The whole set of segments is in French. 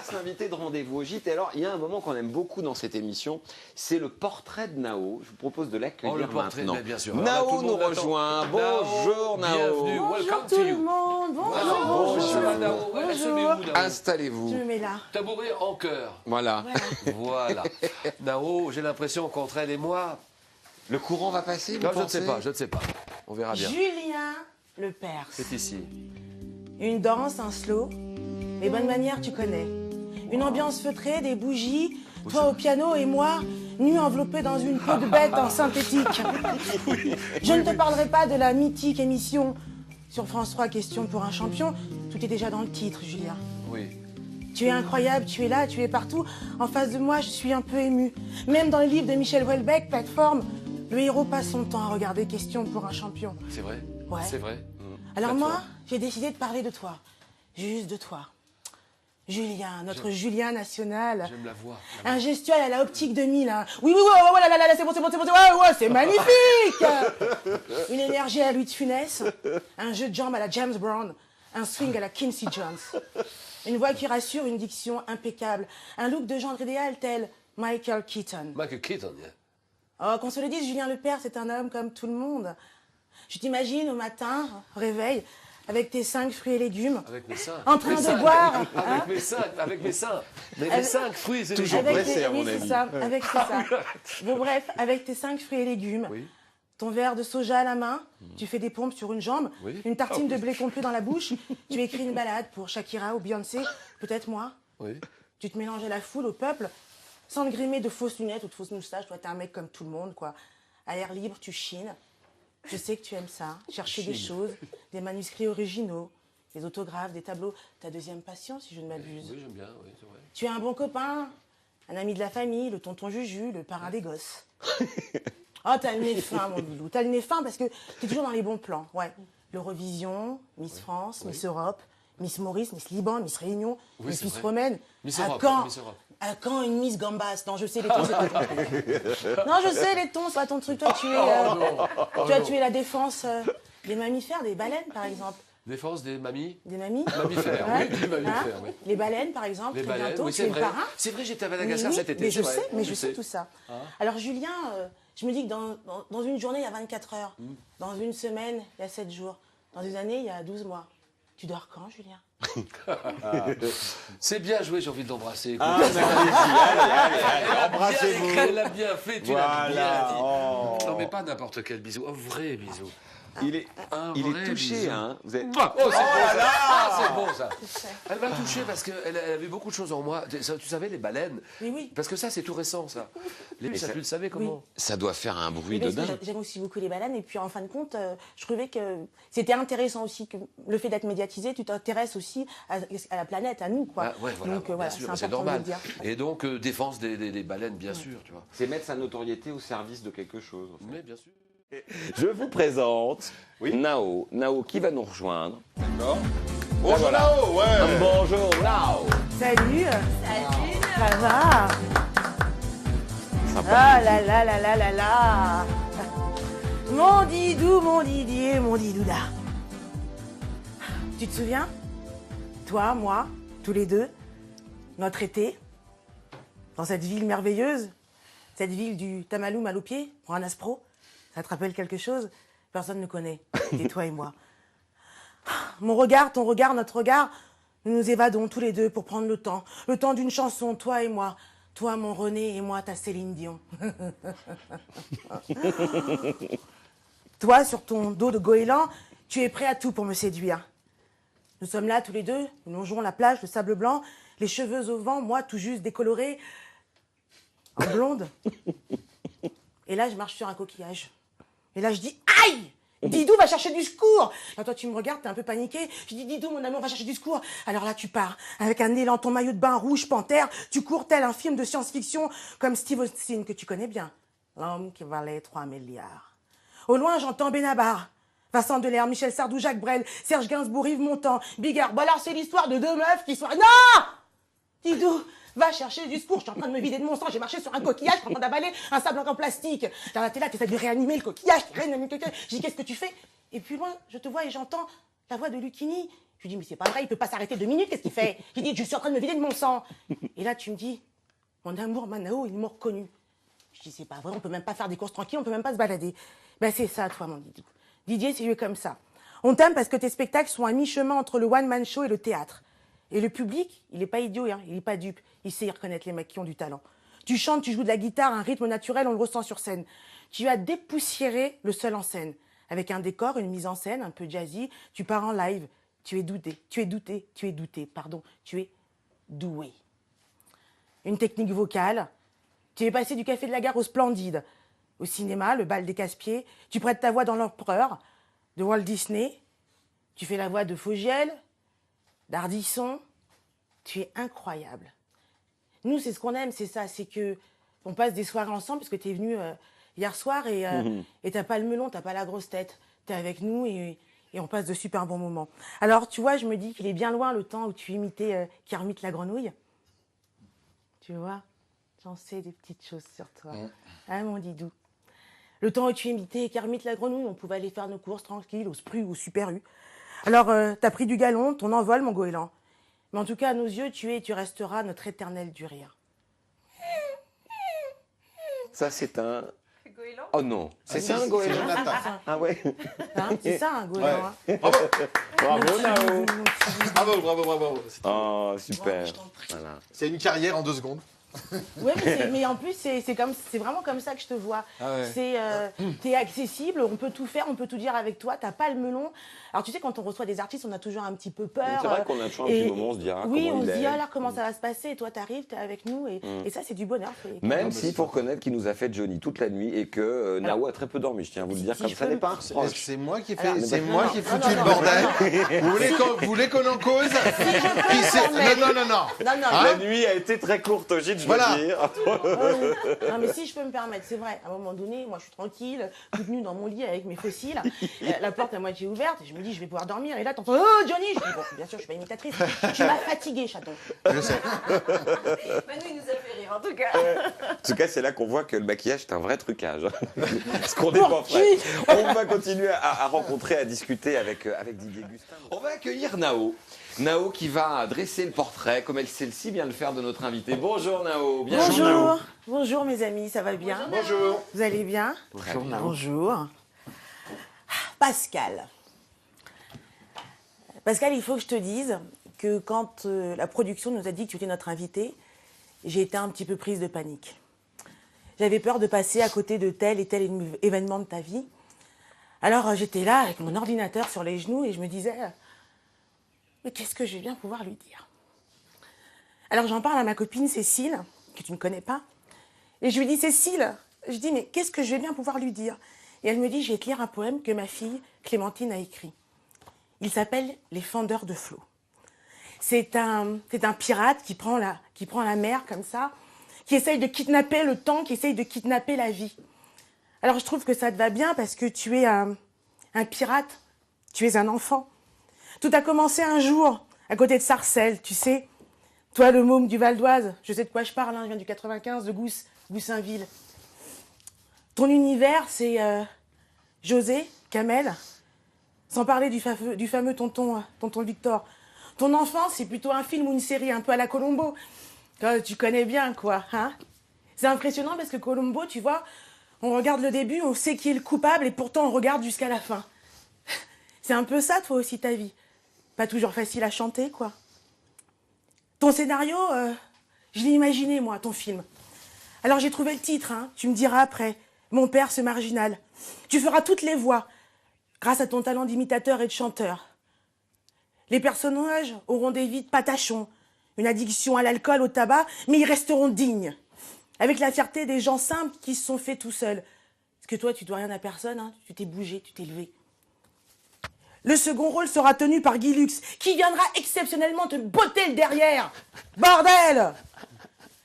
Mars, l'invité de rendez-vous au gîte. Et alors, il y a un moment qu'on aime beaucoup dans cette émission, c'est le portrait de Nao. Je vous propose de l'accueillir le portrait, maintenant. bien sûr. Nao nous rejoint. Bonjour Nao. Bienvenue, welcome tout to le you. monde. Bonjour. Bonjour. Ça va, Nao? Bonjour. Elle se met où, Nao? Je Installez-vous. me mets là. Tabouret en cœur. Voilà. Voilà. Nao, j'ai l'impression qu'entre elle et moi... Le courant va passer, vous Non, je ne pensez sais pas, je ne sais pas. On verra bien. Julien Lepers. C'est ici. Une danse, un slow. Les bonnes manières, tu connais. Une ambiance feutrée, des bougies. Toi au piano et moi, nus enveloppés dans une peau de bête en synthétique. Je ne te parlerai pas de la mythique émission sur France 3, Question pour un champion. Tout est déjà dans le titre, Julien. Oui. Tu es incroyable, tu es là, tu es partout. En face de moi, je suis un peu émue. Même dans le livre de Michel Houellebecq, Plateforme, le héros passe son temps à regarder Question pour un champion. C'est vrai? Ouais. C'est vrai. Alors Plateforme. moi, j'ai décidé de parler de toi. Juste de toi. Julien, notre Julien national. J'aime la voix. Un gestuel à la optique 2000. Hein. Oui, là, c'est bon, c'est magnifique. Une énergie à Louis de Funès. Un jeu de jambes à la James Brown. Un swing à la Quincy Jones. Une voix qui rassure, une diction impeccable. Un look de genre idéal tel Michael Keaton. Michael Keaton, yeah. Oh, qu'on se le dise, Julien Lepers, c'est un homme comme tout le monde. Je t'imagine au matin, au réveil, avec tes 5 fruits et légumes. Avec mes seins. En train de boire. Hein, Avec mes seins, avec mes seins. Mais les 5 fruits et Toujours légumes. pressé, à mon oui, avis. c'est ça, avec c'est ça. Bon, bref, avec tes 5 fruits et légumes. Oui. Ton verre de soja à la main, tu fais des pompes sur une jambe, Oui. une tartine de blé complet dans la bouche, tu écris une balade pour Shakira ou Beyoncé, peut-être moi. Oui. Tu te mélanges à la foule, au peuple, sans te grimer de fausses lunettes ou de fausses moustaches. Toi, t'es un mec comme tout le monde, quoi. À l'air libre, tu chines. Je sais que tu aimes ça, chercher des choses, des manuscrits originaux, des autographes, des tableaux. Ta deuxième passion, si je ne m'abuse. Oui, j'aime bien, oui, c'est vrai. Tu es un bon copain, un ami de la famille, le tonton Juju, le parrain des gosses. Oh, t'as le nez fin, mon loulou. T'as le nez fin parce que t'es toujours dans les bons plans. Ouais. L'Eurovision, Miss France, Miss Europe, Miss Maurice, Miss Liban, Miss Réunion, Oui, Miss c'est Miss vrai. Romaine. Miss À Europe, quand Miss Europe. À quand une Miss Gambas? Non, je sais, les tons, c'est pas ton truc. Non, je sais, les tons, c'est pas ton truc. Toi, tu es la défense des mammifères, des baleines, par exemple. Défense des mamies. Des mamies. Mammifères, Ouais. oui, des mammifères, oui. Les baleines, par exemple, Les très baleines, bientôt, oui, tu c'est es vrai. le parrain. C'est vrai, j'étais à Mais Madagascar oui, cet été. mais c'est je vrai. sais, mais je sais tout ça. Alors Julien, je me dis que dans une journée, il y a 24 heures. Dans une semaine, il y a 7 jours. Dans une année, il y a 12 mois. Tu dors quand, Julien? C'est bien joué, j'ai envie de l'embrasser. Ah, mais allez, embrassez-vous. Elle l'a bien fait, tu l'as bien Voilà. dit. Oh. Non, mais pas n'importe quel bisou, un vrai bisou. Il est, Un il vrai est touché, bisou. hein. Vous êtes... Oh, c'est bon, ça. Ah, c'est bon, ça. Elle m'a touché parce qu'elle avait beaucoup de choses en moi. Tu savais, les baleines. Mais oui. Parce que ça, c'est tout récent, ça. Les ça, tu le savais comment? Ça doit faire un bruit Oui, de parce que dingue. j'aime aussi beaucoup les baleines. Et puis, en fin de compte, je trouvais que c'était intéressant aussi que le fait d'être médiatisé, tu t'intéresses aussi à la planète, à nous, quoi. Ah, ouais, voilà, Donc, bien voilà, sûr, c'est c'est important de normal. le dire. Et donc, défense des baleines, bien sûr, tu vois. C'est mettre sa notoriété au service de quelque chose. en fait. Mais bien sûr. Je vous présente Nao. Nao qui va nous rejoindre. D'accord. Bonjour Nao, ouais. Bonjour Nao. Salut. Salut. Ça va? Sympa. Ah là là là là là là. Mon Didou, mon Didier, mon Didouda. Tu te souviens? Toi, moi, tous les deux, notre été, dans cette ville merveilleuse, cette ville du Tamalou Malopied, pour un aspro. Ça te rappelle quelque chose? Personne ne connaît. C'est toi et moi. Mon regard, ton regard, notre regard, nous nous évadons tous les deux pour prendre le temps. Le temps d'une chanson, toi et moi. Toi, mon René, et moi, ta Céline Dion. Toi, sur ton dos de goéland, tu es prêt à tout pour me séduire. Nous sommes là tous les deux, nous longeons la plage, le sable blanc, les cheveux au vent, moi tout juste décolorée, en blonde. Et là, je marche sur un coquillage. Et là, je dis « Aïe !» Didou va chercher du secours. Alors toi, tu me regardes, t'es un peu paniqué. Je dis, Didou, mon amour, va chercher du secours. Alors là, tu pars, avec un élan, ton maillot de bain rouge, panthère. Tu cours tel un film de science-fiction, comme Steve Austin, que tu connais bien. L'homme qui valait 3 milliards. Au loin, j'entends Benabar. Vincent Delerme, Michel Sardou, Jacques Brel, Serge Gainsbourg, Yves Montand, Bigard. Bon alors, c'est l'histoire de deux meufs qui sont... Non Didou, va chercher du secours. Je suis en train de me vider de mon sang. J'ai marché sur un coquillage, je suis en train d'avaler un sable en plastique. Là, t'es là, t'essaies de réanimer le coquillage. Je dis, qu'est-ce que tu fais? Et puis loin, je te vois et j'entends la voix de Lucchini. Je lui dis, mais c'est pas vrai, il peut pas s'arrêter 2 minutes, qu'est-ce qu'il fait? J'ai dit, je suis en train de me vider de mon sang. Et là, tu me dis, mon amour, Manao, ils m'ont reconnu. Je dis, c'est pas vrai, on peut même pas faire des courses tranquilles, on peut même pas se balader. Ben, c'est ça, toi, mon Didou. Didier, c'est lui comme ça. On t'aime parce que tes spectacles sont à mi-chemin entre le one-man show et le théâtre. Et le public, il est pas idiot, hein, il est pas dupe. Il sait reconnaître les mecs qui ont du talent. Tu chantes, tu joues de la guitare, un rythme naturel, on le ressent sur scène. Tu as dépoussiéré le seul en scène. Avec un décor, une mise en scène un peu jazzy, tu pars en live. Tu es doué. Une technique vocale. Tu es passé du Café de la Gare au Splendide. Au cinéma, le bal des casse-pieds. Tu prêtes ta voix dans L'Empereur, de Walt Disney. Tu fais la voix de Fogiel, d'Ardisson. Tu es incroyable. Nous, c'est ce qu'on aime, c'est ça. C'est que on passe des soirées ensemble, parce que tu es venu hier soir et t'as pas le melon, t'as pas la grosse tête. Tu es avec nous et on passe de super bons moments. Alors, tu vois, je me dis qu'il est bien loin le temps où tu imitais Kermit la grenouille. Tu vois, j'en sais des petites choses sur toi. Hein, mon Didou? Le temps où tu imitais Kermit la grenouille, on pouvait aller faire nos courses tranquilles au Spru ou au Super U. Alors, t'as pris du galon, ton envol, mon goéland. Mais en tout cas, à nos yeux, tu es et tu resteras notre éternel du rire. Ça, c'est un... Goéland. Oh non, c'est un goéland. Jonathan. Ah ouais. Hein, c'est ça, un goéland. Hein. Bravo, Nao. Bravo. Oh, super. Voilà. C'est une carrière en 2 secondes. Ouais, mais en plus, c'est vraiment comme ça que je te vois. Ah ouais. T'es accessible, on peut tout faire, on peut tout dire avec toi, t'as pas le melon. Alors tu sais, quand on reçoit des artistes, on a toujours un petit peu peur. C'est vrai qu'on a toujours un petit moment, on se dit, ah, oui, comment on il se dit, est. alors comment ça va se passer? Et toi, t'arrives, t'es avec nous, et ça, c'est du bonheur. Même s'il faut reconnaître qu'il nous a fait Johnny toute la nuit et que Nao a très peu dormi, je tiens à vous le dire, si comme je ça peux n'est me- pas C'est proche. moi qui ai Alors, fait, mais c'est non, moi non, qui ai non, foutu non, le non, bordel. Vous voulez qu'on en cause? Non. Non, La nuit a été très courte, Gilles, je Voilà. dois dire. non, mais si je peux me permettre, c'est vrai. À un moment donné, moi, je suis tranquille, toute nue dans mon lit avec mes fossiles, la porte à moitié ouverte, et je me dis, je vais pouvoir dormir. Et là, t'entends, oh, Johnny! Je dis, bon, bien sûr, je suis pas imitatrice. Tu m'as fatiguée, chaton. Je sais. Manu, il nous a fait rire, en tout cas. En tout cas, c'est là qu'on voit que le maquillage est un vrai trucage. Parce qu'on n'est pas prêt. On va continuer à rencontrer, à discuter avec Didier Gustin. On va accueillir Nao. Nao qui va dresser le portrait, comme elle sait si bien le faire, de notre invité. Bonjour Nao. Bienvenue. Bonjour. Bonjour, mes amis, ça va bien? Bonjour. Vous allez bien? Bonjour Nao. Bonjour. Pascal. Pascal, il faut que je te dise que quand la production nous a dit que tu étais notre invité, j'ai été un petit peu prise de panique. J'avais peur de passer à côté de tel et tel événement de ta vie. Alors j'étais là avec mon ordinateur sur les genoux et je me disais, mais qu'est-ce que je vais bien pouvoir lui dire? Alors j'en parle à ma copine Cécile, que tu ne connais pas, et je lui dis, Cécile, je dis, mais qu'est-ce que je vais bien pouvoir lui dire? Et elle me dit, je vais te lire un poème que ma fille Clémentine a écrit. Il s'appelle Les Fendeurs de flots. C'est un pirate qui prend la mer comme ça, qui essaye de kidnapper le temps, qui essaye de kidnapper la vie. Alors je trouve que ça te va bien parce que tu es un pirate, tu es un enfant. Tout a commencé un jour, à côté de Sarcelles, tu sais. Toi, le môme du Val d'Oise, je sais de quoi je parle, hein, je viens du 95, de Goussainville. Ton univers, c'est José, Kamel, sans parler du fameux tonton Victor. Ton enfance, c'est plutôt un film ou une série un peu à la Colombo. Tu connais bien, quoi. Hein? C'est impressionnant parce que Colombo, tu vois, on regarde le début, on sait qui est le coupable et pourtant on regarde jusqu'à la fin. C'est un peu ça, toi aussi, ta vie. Pas toujours facile à chanter, quoi. Ton scénario, je l'ai imaginé, moi, ton film. Alors j'ai trouvé le titre, hein, tu me diras après. Mon père, ce marginal. Tu feras toutes les voix, grâce à ton talent d'imitateur et de chanteur. Les personnages auront des vies de patachons, une addiction à l'alcool, au tabac, mais ils resteront dignes. Avec la fierté des gens simples qui se sont faits tout seuls. Parce que toi, tu dois rien à personne, hein, tu t'es bougé, tu t'es levé. Le second rôle sera tenu par Guy Lux, qui viendra exceptionnellement te botter le derrière. Bordel!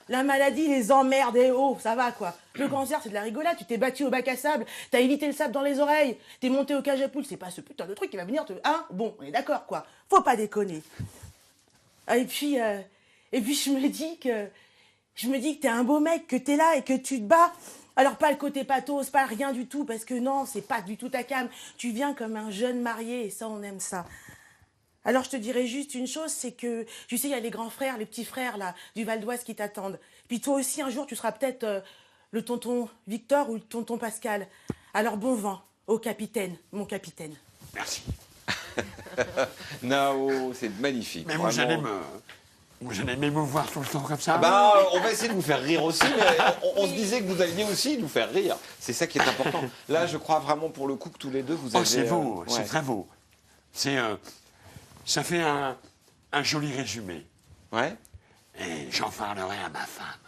La maladie les emmerde, et oh, ça va quoi. Le cancer, c'est de la rigolade, tu t'es battu au bac à sable, t'as évité le sable dans les oreilles, t'es monté au cage à poules, c'est pas ce putain de truc qui va venir te... Hein? Bon, on est d'accord quoi. Faut pas déconner. Et puis je me dis que t'es un beau mec, que t'es là et que tu te bats. Alors pas le côté pathos, pas rien du tout, parce que non, c'est pas du tout ta came. Tu viens comme un jeune marié et ça, on aime ça. Alors je te dirais juste une chose, c'est que, tu sais, il y a les grands frères, les petits frères là, du Val d'Oise qui t'attendent. Puis toi aussi, un jour, tu seras peut-être le tonton Victor ou le tonton Pascal. Alors bon vent au capitaine, mon capitaine. Merci. Nao, c'est magnifique. Mais vous vraiment. allez m'émouvoir tout le temps comme ça. Ah bah, on va essayer de vous faire rire aussi, mais on se disait que vous alliez aussi nous faire rire. C'est ça qui est important. Là, je crois vraiment pour le coup que tous les deux, vous avez... Oh, c'est beau, ouais. c'est très beau. Ça fait un joli résumé. Ouais. Et j'en parlerai à ma femme.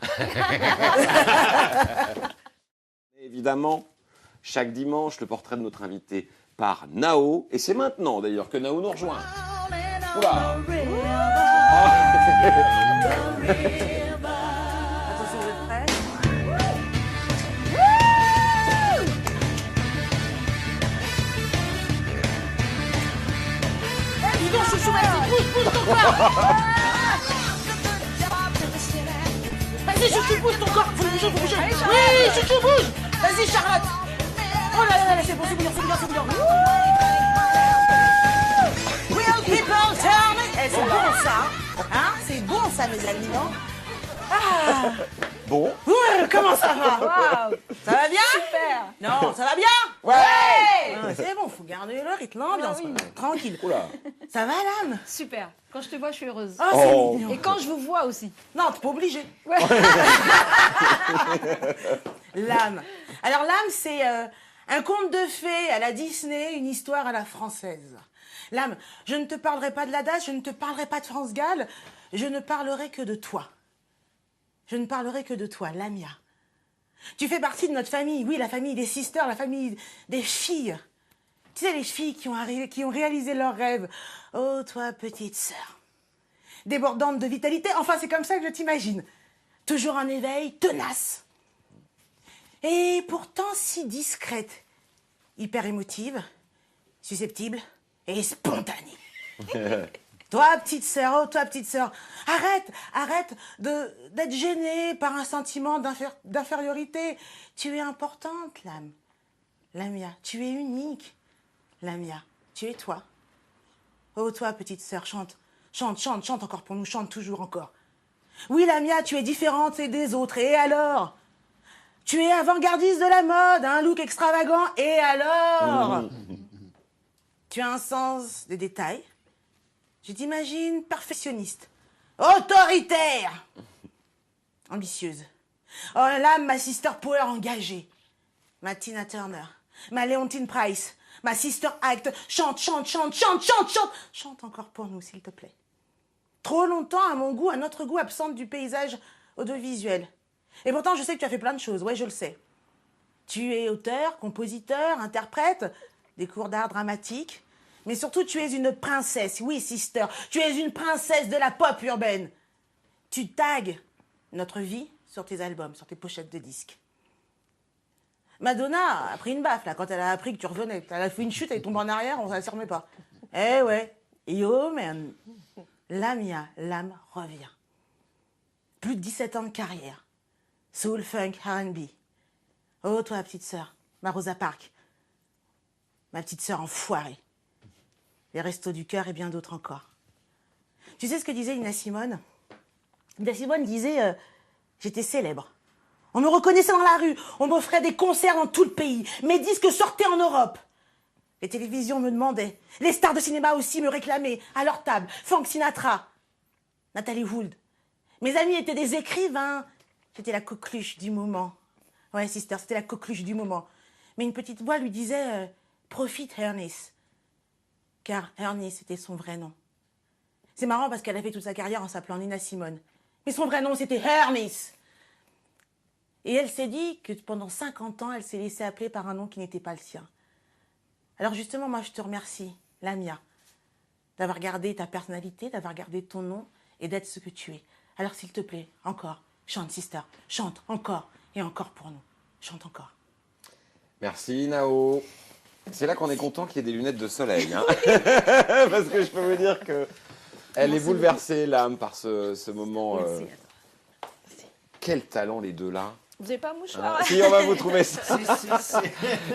Évidemment, chaque dimanche, le portrait de notre invité par Nao. Et c'est maintenant, d'ailleurs, que Nao nous rejoint. Oula. Attention, vous êtes prêts? Dis donc, chouchou, vas-y, pousse ton corps. Vas-y, chouchou, pousse ton corps. Faut bouger. Oui, chouchou, bouge. Vas-y, Charlotte. Oh là là, c'est bon, c'est bien. Real people tell me. Eh, c'est bon ça. Hein, c'est bon ça, mes amis, non? Ah. Bon. Comment ça va? Waouh. Ça va bien? Super. Non, ça va bien? Ouais. Ah, c'est bon, faut garder le rythme, l'ambiance. Ah oui. Tranquille. Oula. Ça va, l'âme? Super. Quand je te vois, je suis heureuse. Oh, c'est Oh. mignon. Et quand je vous vois aussi. Non, t'es pas obligé. Ouais. L'âme. Alors, l'âme, c'est un conte de fées à la Disney, une histoire à la française. L'âme, je ne te parlerai pas de l'adage, je ne te parlerai pas de France Gall, je ne parlerai que de toi. Je ne parlerai que de toi, Lamia. Tu fais partie de notre famille, oui, la famille des sisters, la famille des filles. Tu sais, les filles qui ont réalisé leurs rêves. Oh, toi, petite sœur. Débordante de vitalité, enfin, c'est comme ça que je t'imagine. Toujours en éveil, tenace. Et pourtant si discrète, hyper émotive, susceptible et spontanée. Toi, petite sœur, arrête d'être gênée par un sentiment d'infériorité. Tu es importante, l'âme. Lamia, tu es unique. Lamia, tu es toi. Oh, toi, petite sœur, chante encore pour nous, chante toujours encore. Oui, Lamia, tu es différente des autres, et alors? Tu es avant-gardiste de la mode, un look extravagant, et alors? Tu as un sens des détails. Je t'imagine perfectionniste, autoritaire, ambitieuse. Oh là, ma sister power engagée, ma Tina Turner, ma Leontine Price, ma sister act. Chante encore pour nous, s'il te plaît. Trop longtemps, à mon goût, à notre goût, absente du paysage audiovisuel. Et pourtant, je sais que tu as fait plein de choses, ouais, je le sais. Tu es auteur, compositeur, interprète, des cours d'art dramatique. Mais surtout, tu es une princesse. Oui, sister, tu es une princesse de la pop urbaine. Tu tagues notre vie sur tes albums, sur tes pochettes de disques. Madonna a pris une baffe, là, quand elle a appris que tu revenais. Elle a fait une chute, elle est tombée en arrière, on ne s'en remet pas. Eh ouais, yo, man. Lamia, l'âme revient. Plus de 17 ans de carrière. Soul, funk, R&B. Oh, toi, petite sœur, ma Rosa Parks. Ma petite sœur enfoirée. Les restos du cœur et bien d'autres encore. Tu sais ce que disait Nina Simone? Nina Simone disait j'étais célèbre. On me reconnaissait dans la rue, on m'offrait des concerts dans tout le pays. Mes disques sortaient en Europe. Les télévisions me demandaient. Les stars de cinéma aussi me réclamaient à leur table. Frank Sinatra, Nathalie Wood. Mes amis étaient des écrivains. J'étais la coqueluche du moment. Ouais, sister, c'était la coqueluche du moment. Mais une petite voix lui disait profite, Ernest. Car Ernest, c'était son vrai nom. C'est marrant parce qu'elle a fait toute sa carrière en s'appelant Nina Simone. Mais son vrai nom, c'était Ernest. Et elle s'est dit que pendant 50 ans, elle s'est laissée appeler par un nom qui n'était pas le sien. Alors justement, moi, je te remercie, Lamia, d'avoir gardé ta personnalité, d'avoir gardé ton nom et d'être ce que tu es. Alors s'il te plaît, encore, chante, sister, chante encore et encore pour nous. Chante encore. Merci, Nao. C'est là qu'on est content qu'il y ait des lunettes de soleil. Hein. Parce que je peux vous dire que elle est bouleversée, l'âme, par ce moment. Merci. Quel talent, les deux là. Vous n'avez pas un mouchoir? Si, on va vous trouver ça.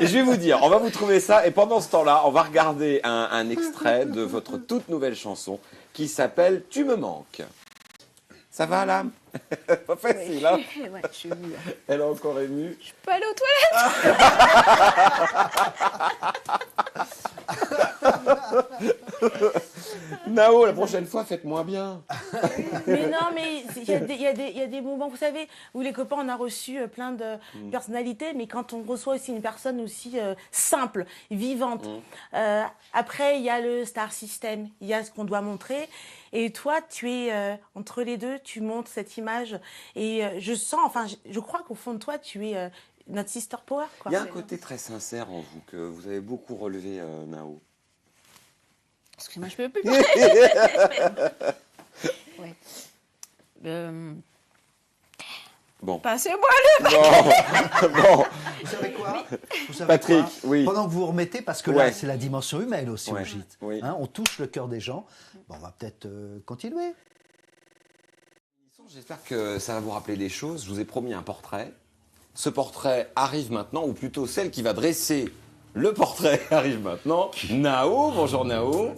Et je vais vous dire, on va vous trouver ça. Et pendant ce temps-là, on va regarder un extrait de votre toute nouvelle chanson qui s'appelle « Tu me manques ». Ça va, là? Pas facile, hein? Ouais, je suis émue. Elle est encore émue. Je peux aller aux toilettes? Nao, la prochaine fois, faites moins bien. Mais non, mais il y a des moments, vous savez, où les copains, on a reçu plein de personnalités, mais quand on reçoit aussi une personne aussi simple, vivante, après, il y a le star system, il y a ce qu'on doit montrer. Et toi, tu es entre les deux, tu montres cette image. Et je sens, enfin, je crois qu'au fond de toi, tu es notre sister power, quoi. Il y a un côté très sincère en vous que vous avez beaucoup relevé, Nao. Excuse-moi, je peux plus parler. Ouais. Bon. Passez-moi le... Bon. Vous savez quoi? Vous savez Patrick, quoi oui. Pendant que vous remettez, parce que Ouais. là, c'est la dimension humaine aussi Ouais. au gîte. Oui. Hein, on touche le cœur des gens. Bon, on va peut-être continuer. J'espère que ça va vous rappeler des choses. Je vous ai promis un portrait. Ce portrait arrive maintenant, ou plutôt celle qui va dresser le portrait arrive maintenant. Nao, bonjour Nao.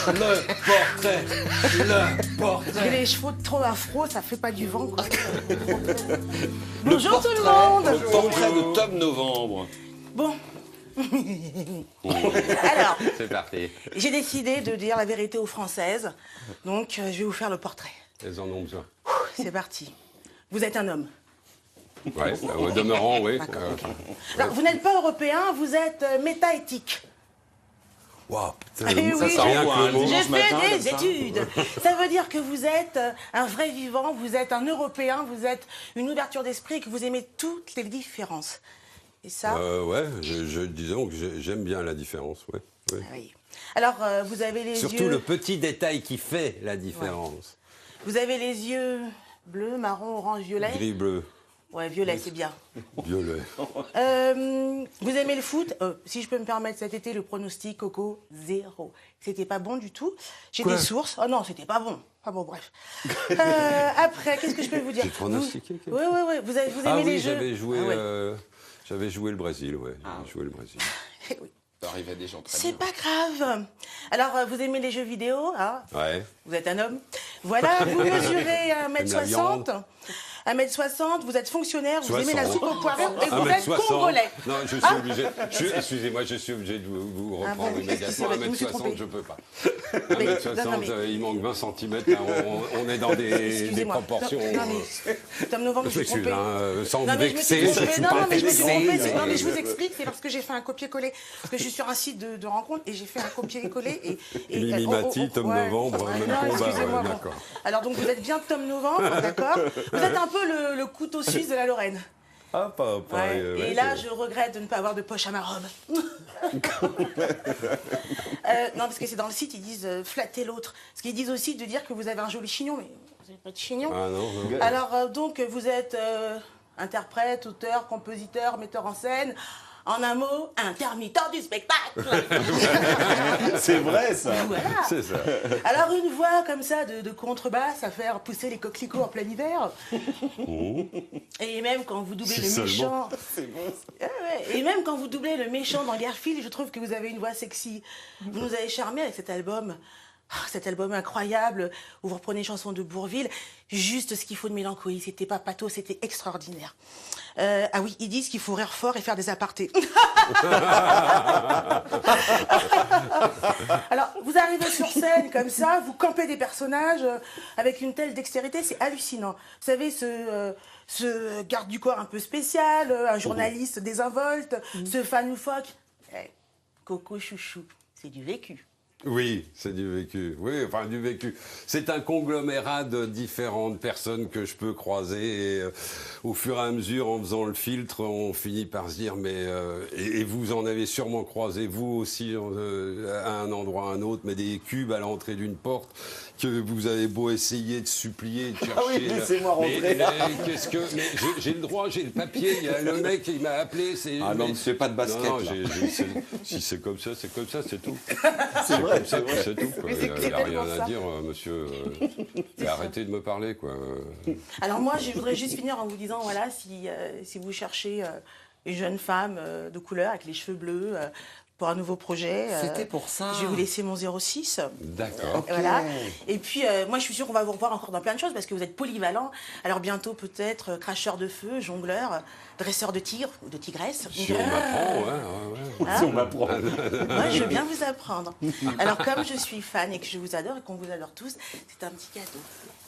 Le portrait. J'ai les chevaux trop afro, ça fait pas du vent, quoi. Bonjour tout le monde. Le portrait de Tom Novembre. Bon. Alors, C'est parti. j'ai décidé de dire la vérité aux Françaises, donc je vais vous faire le portrait. Elles en ont besoin. C'est parti. Vous êtes un homme. Ouais, au demeurant, oui. D'accord, ok. Alors, vous n'êtes pas européen, vous êtes métaéthique. Waouh, Eh oui, ça rien envoie que un le mot. mot. j'ai ce matin, fait comme des ça. études. Ça veut dire que vous êtes un vrai vivant, vous êtes un européen, vous êtes une ouverture d'esprit et que vous aimez toutes les différences. Et ça, Ouais, disons que j'aime bien la différence, ouais. Ouais. ah oui. Alors, vous avez les Surtout yeux... le petit détail qui fait la différence. Vous avez les yeux bleus, marron, orange, violet. Gris, bleu, Ouais, violet, c'est bien. violet. Vous aimez le foot? Si je peux me permettre, cet été, le pronostic, Coco, 0. C'était pas bon du tout. J'ai Quoi des sources. Oh non, c'était pas bon. Ah bon, bref. Après, qu'est-ce que je peux vous dire? J'ai pronostiqué, Oui, oui, oui. Vous aimez Ah les oui, jeux? j'avais joué le Brésil, ouais. J'avais joué le Brésil. Eh oui. Ça arrive à des gens très C'est bien. pas grave. Alors, vous aimez les jeux vidéo, hein? Ouais. Vous êtes un homme. Voilà, vous mesurez 1m60. viande. 1m60, vous êtes fonctionnaire, vous aimez la 60. soupe au poireau et vous êtes 1m60. congolais. Non, je suis obligé. Excusez-moi, je suis obligé de vous reprendre bon, immédiatement. je me suis 1m60, trompée. je peux pas. Mais- 1m60, non, mais- il manque 20 cm. On est dans des Excusez-moi. proportions. Non, mais, Tom Novembre, je me suis Excuse, trompée. sans Non, me mais je me suis vexer, je trompée. suis Non, pas non, mais je me suis trompée. vexé. Non, mais je vous explique, c'est parce que j'ai fait un copier-coller. Parce que je suis sur un site de rencontre et j'ai fait un copier-coller. Et Mimi Mati, Tom Novembre, même non, combat, excusez-moi, ouais, bon. d'accord. Alors, donc, vous êtes bien Tom Novembre, d'accord? Vous êtes un peu le couteau suisse de la Lorraine. Ah, pas, Ouais. ouais, Et là, je regrette de ne pas avoir de poche à ma robe. Non, parce que c'est dans le site, ils disent flatter l'autre. Parce qu'ils disent aussi de dire que vous avez un joli chignon, mais vous n'avez pas de chignon. Ah non, non. Alors, donc, vous êtes interprète, auteur, compositeur, metteur en scène. En un mot, intermittent du spectacle. C'est vrai, ça. Voilà. C'est ça. Alors, une voix comme ça de contrebasse à faire pousser les coquelicots en plein hiver. Et même quand vous doublez Si le seulement. méchant. Ouais. Et même quand vous doublez le méchant dans Garfield, je trouve que vous avez une voix sexy. Vous nous avez charmés avec cet album. Ah, cet album incroyable où vous reprenez une chanson de Bourvil, juste ce qu'il faut de mélancolie. C'était pas pathos, c'était extraordinaire. Ah oui, ils disent qu'il faut rire fort et faire des apartés. Alors, vous arrivez sur scène comme ça, vous campez des personnages avec une telle dextérité, c'est hallucinant. Vous savez, ce garde du corps un peu spécial, un journaliste désinvolte, ce fan loufoque. Eh, Coco chouchou, c'est du vécu. Oui, c'est du vécu. Oui, enfin du vécu. C'est un conglomérat de différentes personnes que je peux croiser. Et, au fur et à mesure, en faisant le filtre, on finit par se dire, mais et vous en avez sûrement croisé vous aussi à un endroit à un autre, mais des cubes à l'entrée d'une porte que vous avez beau essayer de supplier, de chercher. Ah oui, laissez-moi rentrer. Mais qu'est-ce que Mais j'ai le droit, j'ai le papier. Il y a le mec qui m'a appelé. Ah non, mais c'est pas de basket, Non, là. si c'est comme ça, c'est comme ça, c'est tout. C'est vrai. vrai, C'est tout. quoi. Mais Il c'est n'y a rien tellement à ça. dire, monsieur. Et arrêtez de me parler, quoi. Alors moi, je voudrais juste finir en vous disant, voilà, si vous cherchez une jeune femme de couleur avec les cheveux bleus pour un nouveau projet, C'était pour ça. je vais vous laisser mon 06. D'accord. Voilà. Et puis, moi, je suis sûre qu'on va vous revoir encore dans plein de choses parce que vous êtes polyvalent. Alors bientôt, peut-être, cracheur de feu, jongleur, dresseur de tigres ou de tigresses. Si on m'apprend, ouais. Hein Si on m'apprend. Moi, je veux bien vous apprendre. Alors, comme je suis fan et que je vous adore et qu'on vous adore tous, c'est un petit cadeau.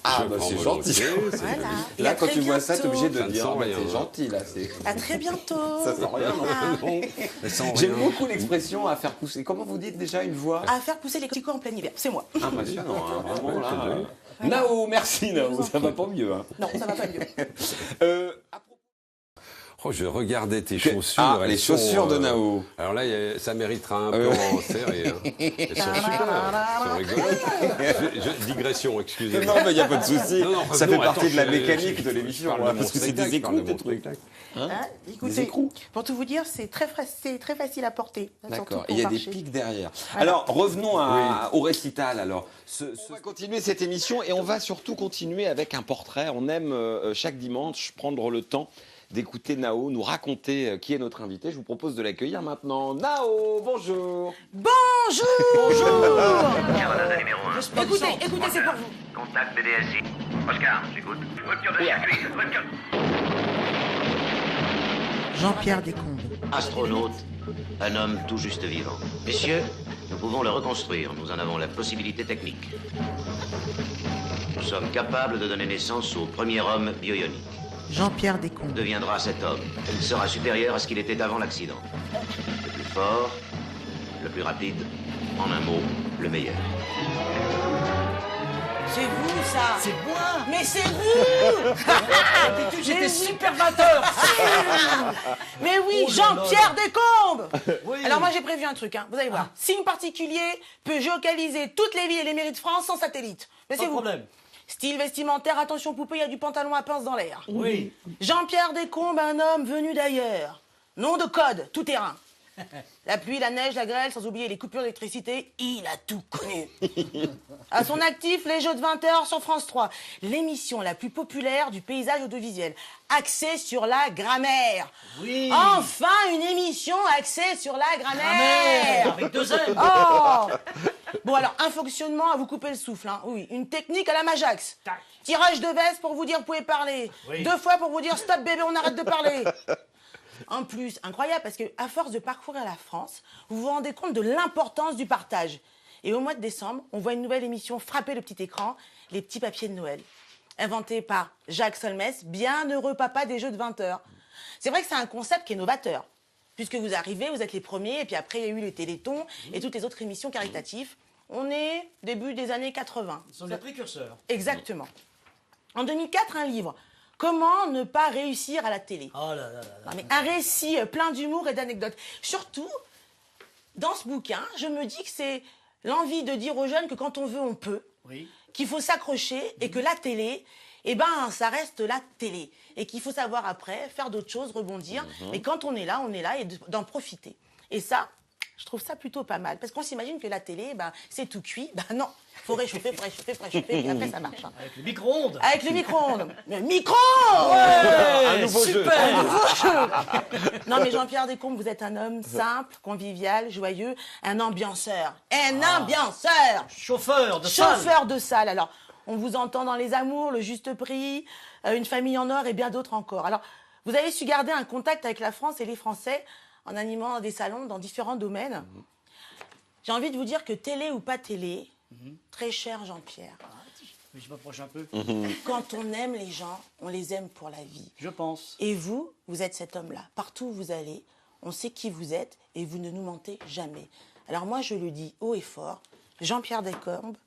Ah, Je bah prends c'est volontiers, gentil. c'est- Voilà. Et Là, à quand très tu vois ça, t'es bientôt. obligé de Ça ne dire, sent ah, bah, rien, c'est hein. gentil, là. À très bientôt. Ça sent rien. Voilà. J'aime beaucoup l'expression à faire pousser. Comment vous dites déjà une voix À faire pousser les cocots en plein hiver. C'est moi. impressionnant, hein, vraiment là. Nao, merci Nao, ça va pas mieux. Hein. Non, ça va pas mieux. À propos- Oh, je regardais tes chaussures. Ah, elles les sont, chaussures de Nao. Alors là, ça méritera un plan serré. Hein. Elles sont super, elles sont rigolotes. Digression, excusez-moi. Non, mais il n'y a pas de souci. Non, Ça fait revenons. partie de la Attends, mécanique de l'émission, je parle hein, de parce mon que c'est des spectacle, je parle écrous, de tes mon trucs. spectacle. Hein, Des écoutez, écrous. pour tout vous dire, c'est très facile à porter. D'accord, surtout et pour il y a des marcher. pics derrière. Voilà. Alors, revenons au récital. Alors, on va continuer cette émission et on va surtout continuer avec un portrait. On aime chaque dimanche prendre le temps d'écouter Nao nous raconter qui est notre invité. Je vous propose de l'accueillir maintenant. Nao, bonjour. Bonjour. Écoutez, c'est pour vous. Contact BDSI. Oscar, j'écoute. Rupture de circuit. Rupture. Jean-Pierre Descombes. Astronaute, un homme tout juste vivant. Messieurs, nous pouvons le reconstruire. Nous en avons la possibilité technique. Nous sommes capables de donner naissance au premier homme bioionique. Jean-Pierre Descombes. Deviendra cet homme. Il sera supérieur à ce qu'il était avant l'accident. Le plus fort, le plus rapide, en un mot, le meilleur. C'est vous, ça. C'est moi. Mais c'est vous. D'habitude, j'étais super batteur. Mais oui, Oh là Jean-Pierre Descombes. Oui. Alors moi, j'ai prévu un truc, hein. Vous allez voir. Signe particulier peut géocaliser toutes les villes et les mairies de France sans satellite. Mais Pas c'est de vous. problème. Style vestimentaire, attention poupée, il y a du pantalon à pince dans l'air. Oui. Jean-Pierre Descombes, un homme venu d'ailleurs. Nom de code, tout terrain. La pluie, la neige, la grêle, sans oublier les coupures d'électricité, il a tout connu. À son actif, les Jeux de 20 heures sur France 3, l'émission la plus populaire du paysage audiovisuel, axée sur la grammaire. Oui. Enfin, une émission axée sur la grammaire. Avec 2 M. Oh. Bon alors, un fonctionnement à vous couper le souffle, hein. Oui, une technique à la Majax. Tac. Tirage de veste pour vous dire vous pouvez parler. Oui. 2 fois pour vous dire stop bébé, on arrête de parler. En plus, incroyable, parce que à force de parcourir la France, vous vous rendez compte de l'importance du partage. Et au mois de décembre, on voit une nouvelle émission frapper le petit écran, Les petits papiers de Noël, inventée par Jacques Solmès, bienheureux papa des Jeux de 20 heures. C'est vrai que c'est un concept qui est novateur, puisque vous arrivez, vous êtes les premiers, et puis après il y a eu les Télétons et toutes les autres émissions caritatives. On est début des années 80. Ce sont les précurseurs. Exactement. En 2004, un livre. Comment ne pas réussir à la télé? Oh là là là là. Non, mais un récit plein d'humour et d'anecdotes. Surtout, dans ce bouquin, je me dis que c'est l'envie de dire aux jeunes que quand on veut, on peut. Oui. Qu'il faut s'accrocher et que la télé, eh ben, ça reste la télé. Et qu'il faut savoir après faire d'autres choses, rebondir. Mais quand on est là et d'en profiter. Et ça, je trouve ça plutôt pas mal. Parce qu'on s'imagine que la télé, ben, c'est tout cuit. Ben non, faut réchauffer, et après ça marche. Hein. Avec le micro-ondes. Avec le micro-ondes. Le micro-ondes Un nouveau jeu. Super. Non mais Jean-Pierre Descombes, vous êtes un homme simple, convivial, joyeux, un ambianceur. Un ambianceur. Chauffeur de salle. Chauffeur de salle. Alors, on vous entend dans Les Amours, Le Juste Prix, Une famille en or et bien d'autres encore. Alors, vous avez su garder un contact avec la France et les Français en animant des salons dans différents domaines. J'ai envie de vous dire que télé ou pas télé, très cher Jean-Pierre, Mais je m'approche un peu. quand on aime les gens, on les aime pour la vie. Je pense. Et vous, vous êtes cet homme-là. Partout où vous allez, on sait qui vous êtes et vous ne nous mentez jamais. Alors moi, je le dis haut et fort, Jean-Pierre Descombes,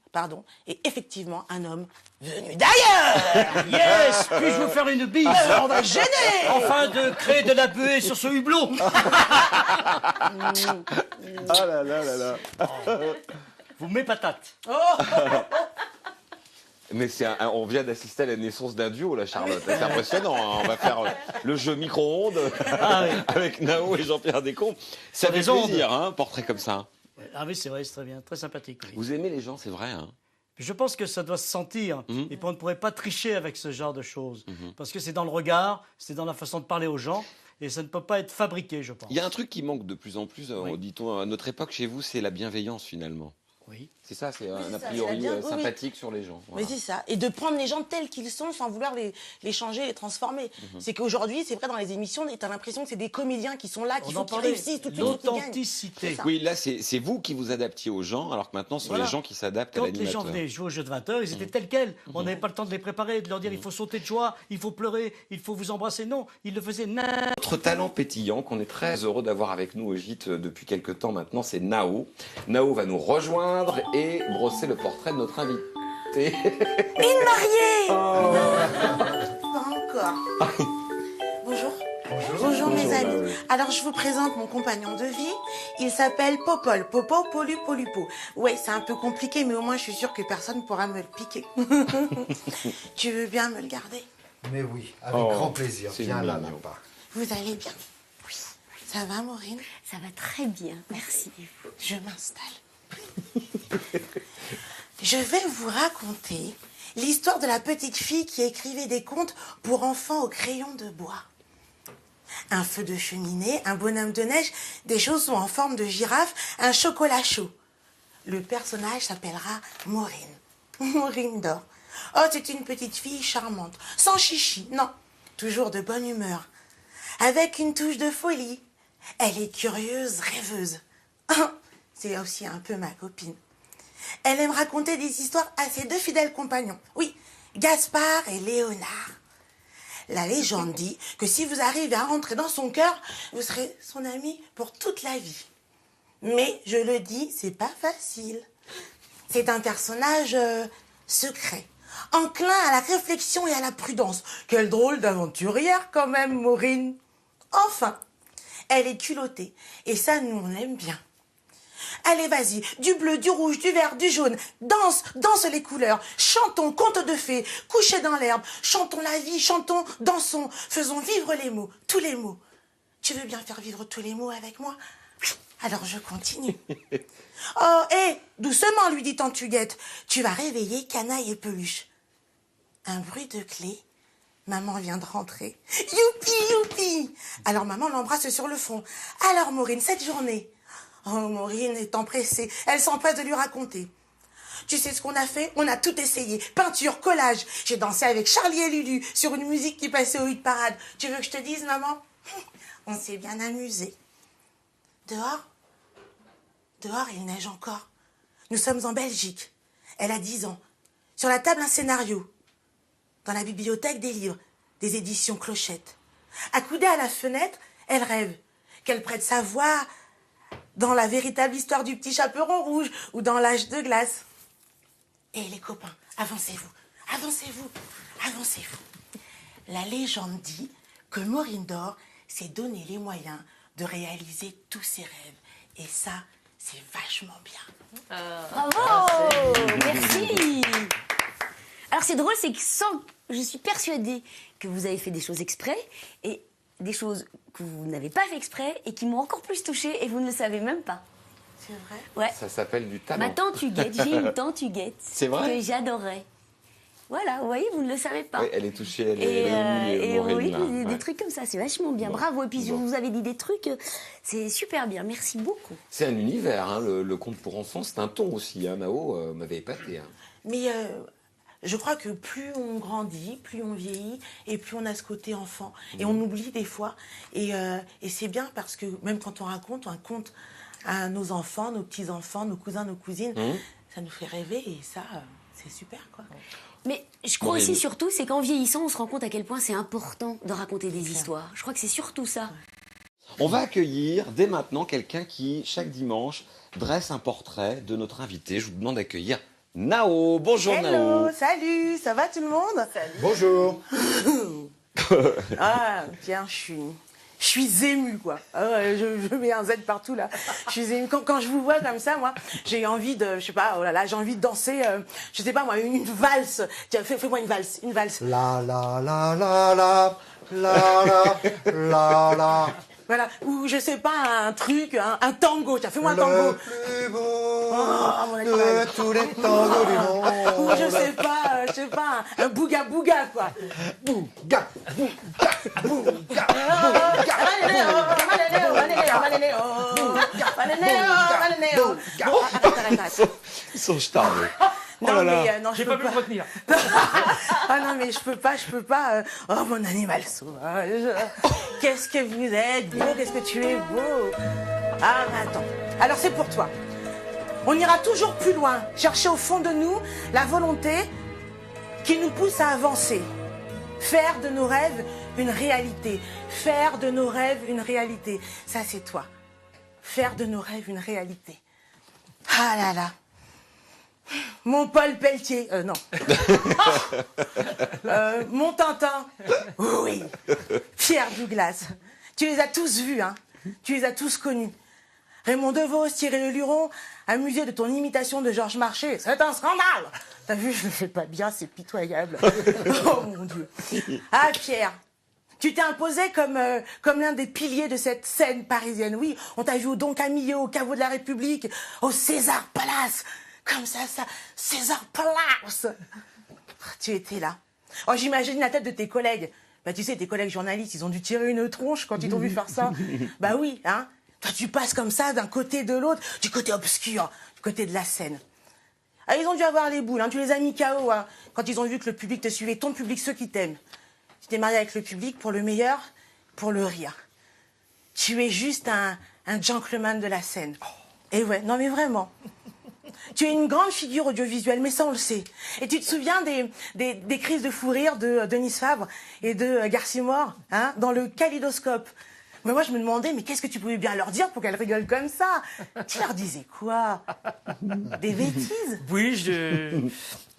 est effectivement un homme venu d'ailleurs. Yes. Puis-je vous faire une bise? On va gêner. Afin de créer de la buée sur ce hublot. Ah là là là là. Vous m'épatates. Mais on vient d'assister à la naissance d'un duo, là, Charlotte. C'est impressionnant. Hein. On va faire le jeu micro-ondes Ah oui. avec Nao et Jean-Pierre Descombes. Ça fait des ondes. plaisir, hein, un portrait comme ça. Ah oui, c'est vrai, c'est très bien, très sympathique. Oui. Vous aimez les gens, c'est vrai, hein? Je pense que ça doit se sentir, et on ne pourrait pas tricher avec ce genre de choses, parce que c'est dans le regard, c'est dans la façon de parler aux gens, et ça ne peut pas être fabriqué, je pense. Il y a un truc qui manque de plus en plus, Oui. dit-on, à notre époque chez vous, c'est la bienveillance finalement. Oui. C'est ça, c'est un c'est a ça, priori c'est la bien- oui, sympathique sur les gens. Voilà. Mais c'est ça. Et de prendre les gens tels qu'ils sont sans vouloir les changer, les transformer. C'est qu'aujourd'hui, c'est vrai, dans les émissions, tu as l'impression que c'est des comédiens qui sont là, On qui en font, qui parlait, réussissent tout de suite, qui gagnent. l'authenticité. C'est ça. Oui, là, c'est vous qui vous adaptiez aux gens, alors que maintenant, ce sont Voilà. les gens qui s'adaptent à Quand les l'animateur. gens venaient jouer au jeu de 20 heures, ils étaient tels quels. On n'avait pas le temps de les préparer, de leur dire il faut sauter de joie, il faut pleurer, il faut vous embrasser. Non, ils le faisaient Notre talent pétillant, qu'on est très heureux d'avoir avec nous au gîte depuis quelques temps maintenant, c'est Nao. Nao va nous rejoindre et brosser le portrait de notre invité. Une mariée Pas encore. Bonjour. Bonjour mes amis. Alors je vous présente mon compagnon de vie. Il s'appelle Popol. Popo, Polu, Polupo. Ouais, c'est un peu compliqué, mais au moins je suis sûre que personne ne pourra me le piquer. Tu veux bien me le garder? Mais oui, avec grand plaisir. c'est Viens là, mignon. papa. Vous allez bien? Oui. Ça va, Maureen? Ça va très bien, merci. Je m'installe. Je vais vous raconter l'histoire de la petite fille qui écrivait des contes pour enfants au crayon de bois. Un feu de cheminée, un bonhomme de neige, des chaussons en forme de girafe, un chocolat chaud. Le personnage s'appellera Maureen. Maureen d'or. Oh, c'est une petite fille charmante, sans chichi, non, toujours de bonne humeur, avec une touche de folie. Elle est curieuse, rêveuse. C'est aussi un peu ma copine. Elle aime raconter des histoires à ses deux fidèles compagnons. Oui, Gaspard et Léonard. La légende dit que si vous arrivez à rentrer dans son cœur, vous serez son ami pour toute la vie. Mais, je le dis, c'est pas facile. C'est un personnage secret, enclin à la réflexion et à la prudence. Quelle drôle d'aventurière quand même, Maureen. Enfin, elle est culottée. Et ça, nous, on aime bien. Allez, vas-y, du bleu, du rouge, du vert, du jaune. Danse, danse les couleurs. Chantons, contes de fées, couchés dans l'herbe. Chantons la vie, chantons, dansons. Faisons vivre les mots, tous les mots. Tu veux bien faire vivre tous les mots avec moi? Alors je continue. Oh, hé, doucement, lui dit Tantuguette. Tu vas réveiller Canaille et Peluche. Un bruit de clé. Maman vient de rentrer. Youpi, youpi. Alors maman l'embrasse sur le front. Alors Maureen, cette journée. Oh, Maureen est empressée. Elle s'empresse de lui raconter. Tu sais ce qu'on a fait? On a tout essayé. Peinture, collage. J'ai dansé avec Charlie et Lulu sur une musique qui passait au hit parade. Tu veux que je te dise, maman? On s'est bien amusé. Dehors? Dehors, il neige encore. Nous sommes en Belgique. Elle a 10 ans. Sur la table, un scénario. Dans la bibliothèque, des livres. Des éditions Clochette. Accoudée à la fenêtre, elle rêve qu'elle prête sa voix dans la véritable histoire du petit chaperon rouge ou dans l'âge de glace. Et les copains, avancez-vous, avancez-vous, avancez-vous. La légende dit que Maureen d'or s'est donné les moyens de réaliser tous ses rêves. Et ça, c'est vachement bien. Bravo, merci. Alors c'est drôle, c'est que je suis persuadée que vous avez fait des choses exprès et des choses que vous n'avez pas fait exprès et qui m'ont encore plus touchée et vous ne le savez même pas. C'est vrai? Ouais. Ça s'appelle du talent. Ma tantuguette, j'ai une tantuguette. C'est vrai? Que j'adorais. Voilà, vous voyez, vous ne le savez pas. Oui, elle est touchée, elle Et, est émue, Maureen, oui, là. des Ouais. trucs comme ça, c'est vachement bien. Bon. Bravo. Et puis Bon. vous avez dit des trucs, c'est super bien. Merci beaucoup. C'est un univers, hein, le conte pour enfants, c'est un ton aussi. Hein. Nao m'avait épaté. Hein. Mais je crois que plus on grandit, plus on vieillit, et plus on a ce côté enfant. Et on oublie des fois. Et c'est bien parce que même quand on raconte un conte à nos enfants, nos petits-enfants, nos cousins, nos cousines, ça nous fait rêver et ça, c'est super, quoi. Mais je crois Maureen. aussi surtout, c'est qu'en vieillissant, on se rend compte à quel point c'est important de raconter des histoires. Je crois que c'est surtout ça. On va accueillir dès maintenant quelqu'un qui, chaque dimanche, dresse un portrait de notre invité. Je vous demande d'accueillir Nao. Bonjour Nao. Hello, salut, ça va tout le monde? Bonjour. Ah, tiens, je suis émue, quoi. Ah ouais, je mets un Z partout, là. Je suis émue. Quand je vous vois comme ça, moi, j'ai envie de, je sais pas, oh là là, j'ai envie de danser, je sais pas moi, une valse. Tiens, fais-moi une valse, une valse. La la la la la la la la la Voilà, ou je sais pas, un truc, un tango. Tiens, fais-moi un tango. Le plus beau mon animal. de tous les tangos du monde. Ou je sais pas, un bouga bouga, quoi. Bouga, bouga, bouga, Bon, arrête. Ils sont charmés. Non, mais non, je J'ai peux pas pu pas. me retenir. Ah non, mais je peux pas. Oh, mon animal sauvage. Qu'est-ce que vous êtes beau, qu'est-ce que tu es beau. Ah, mais attends. Alors, c'est pour toi. On ira toujours plus loin, chercher au fond de nous la volonté qui nous pousse à avancer. Faire de nos rêves une réalité. Faire de nos rêves une réalité. Ça, c'est toi. Faire de nos rêves une réalité. Ah là là. Mon Paul Pelletier, non. Mon Tintin, oui. Pierre Douglas, tu les as tous vus, hein. Tu les as tous connus. Raymond DeVos, Thierry Leluron, amusé de ton imitation de Georges Marchais, c'est un scandale. T'as vu, je le fais pas bien, c'est pitoyable. Oh mon Dieu. Ah Pierre, tu t'es imposé comme l'un des piliers de cette scène parisienne. Oui, on t'a vu au Don Camillo, au Caveau de la République, au César Palace. Comme ça, César Palace. Tu étais là. Oh, j'imagine la tête de tes collègues. Bah, tu sais, tes collègues journalistes, ils ont dû tirer une tronche quand ils t'ont vu faire ça. Bah oui, hein. Toi, tu passes comme ça d'un côté de l'autre, du côté obscur, du côté de la scène. Ah, ils ont dû avoir les boules, hein. Tu les as mis KO, hein, quand ils ont vu que le public te suivait, ton public, ceux qui t'aiment. Tu t'es marié avec le public pour le meilleur, pour le rire. Tu es juste un gentleman de la scène. Et ouais, non mais vraiment. Tu es une grande figure audiovisuelle, mais ça on le sait. Et tu te souviens des crises de fou rire de Denis Favre et de Garcimore, hein, dans le Kaléidoscope. Mais moi je me demandais, mais qu'est-ce que tu pouvais bien leur dire pour qu'elles rigolent comme ça? Tu leur disais quoi? Des bêtises? Oui,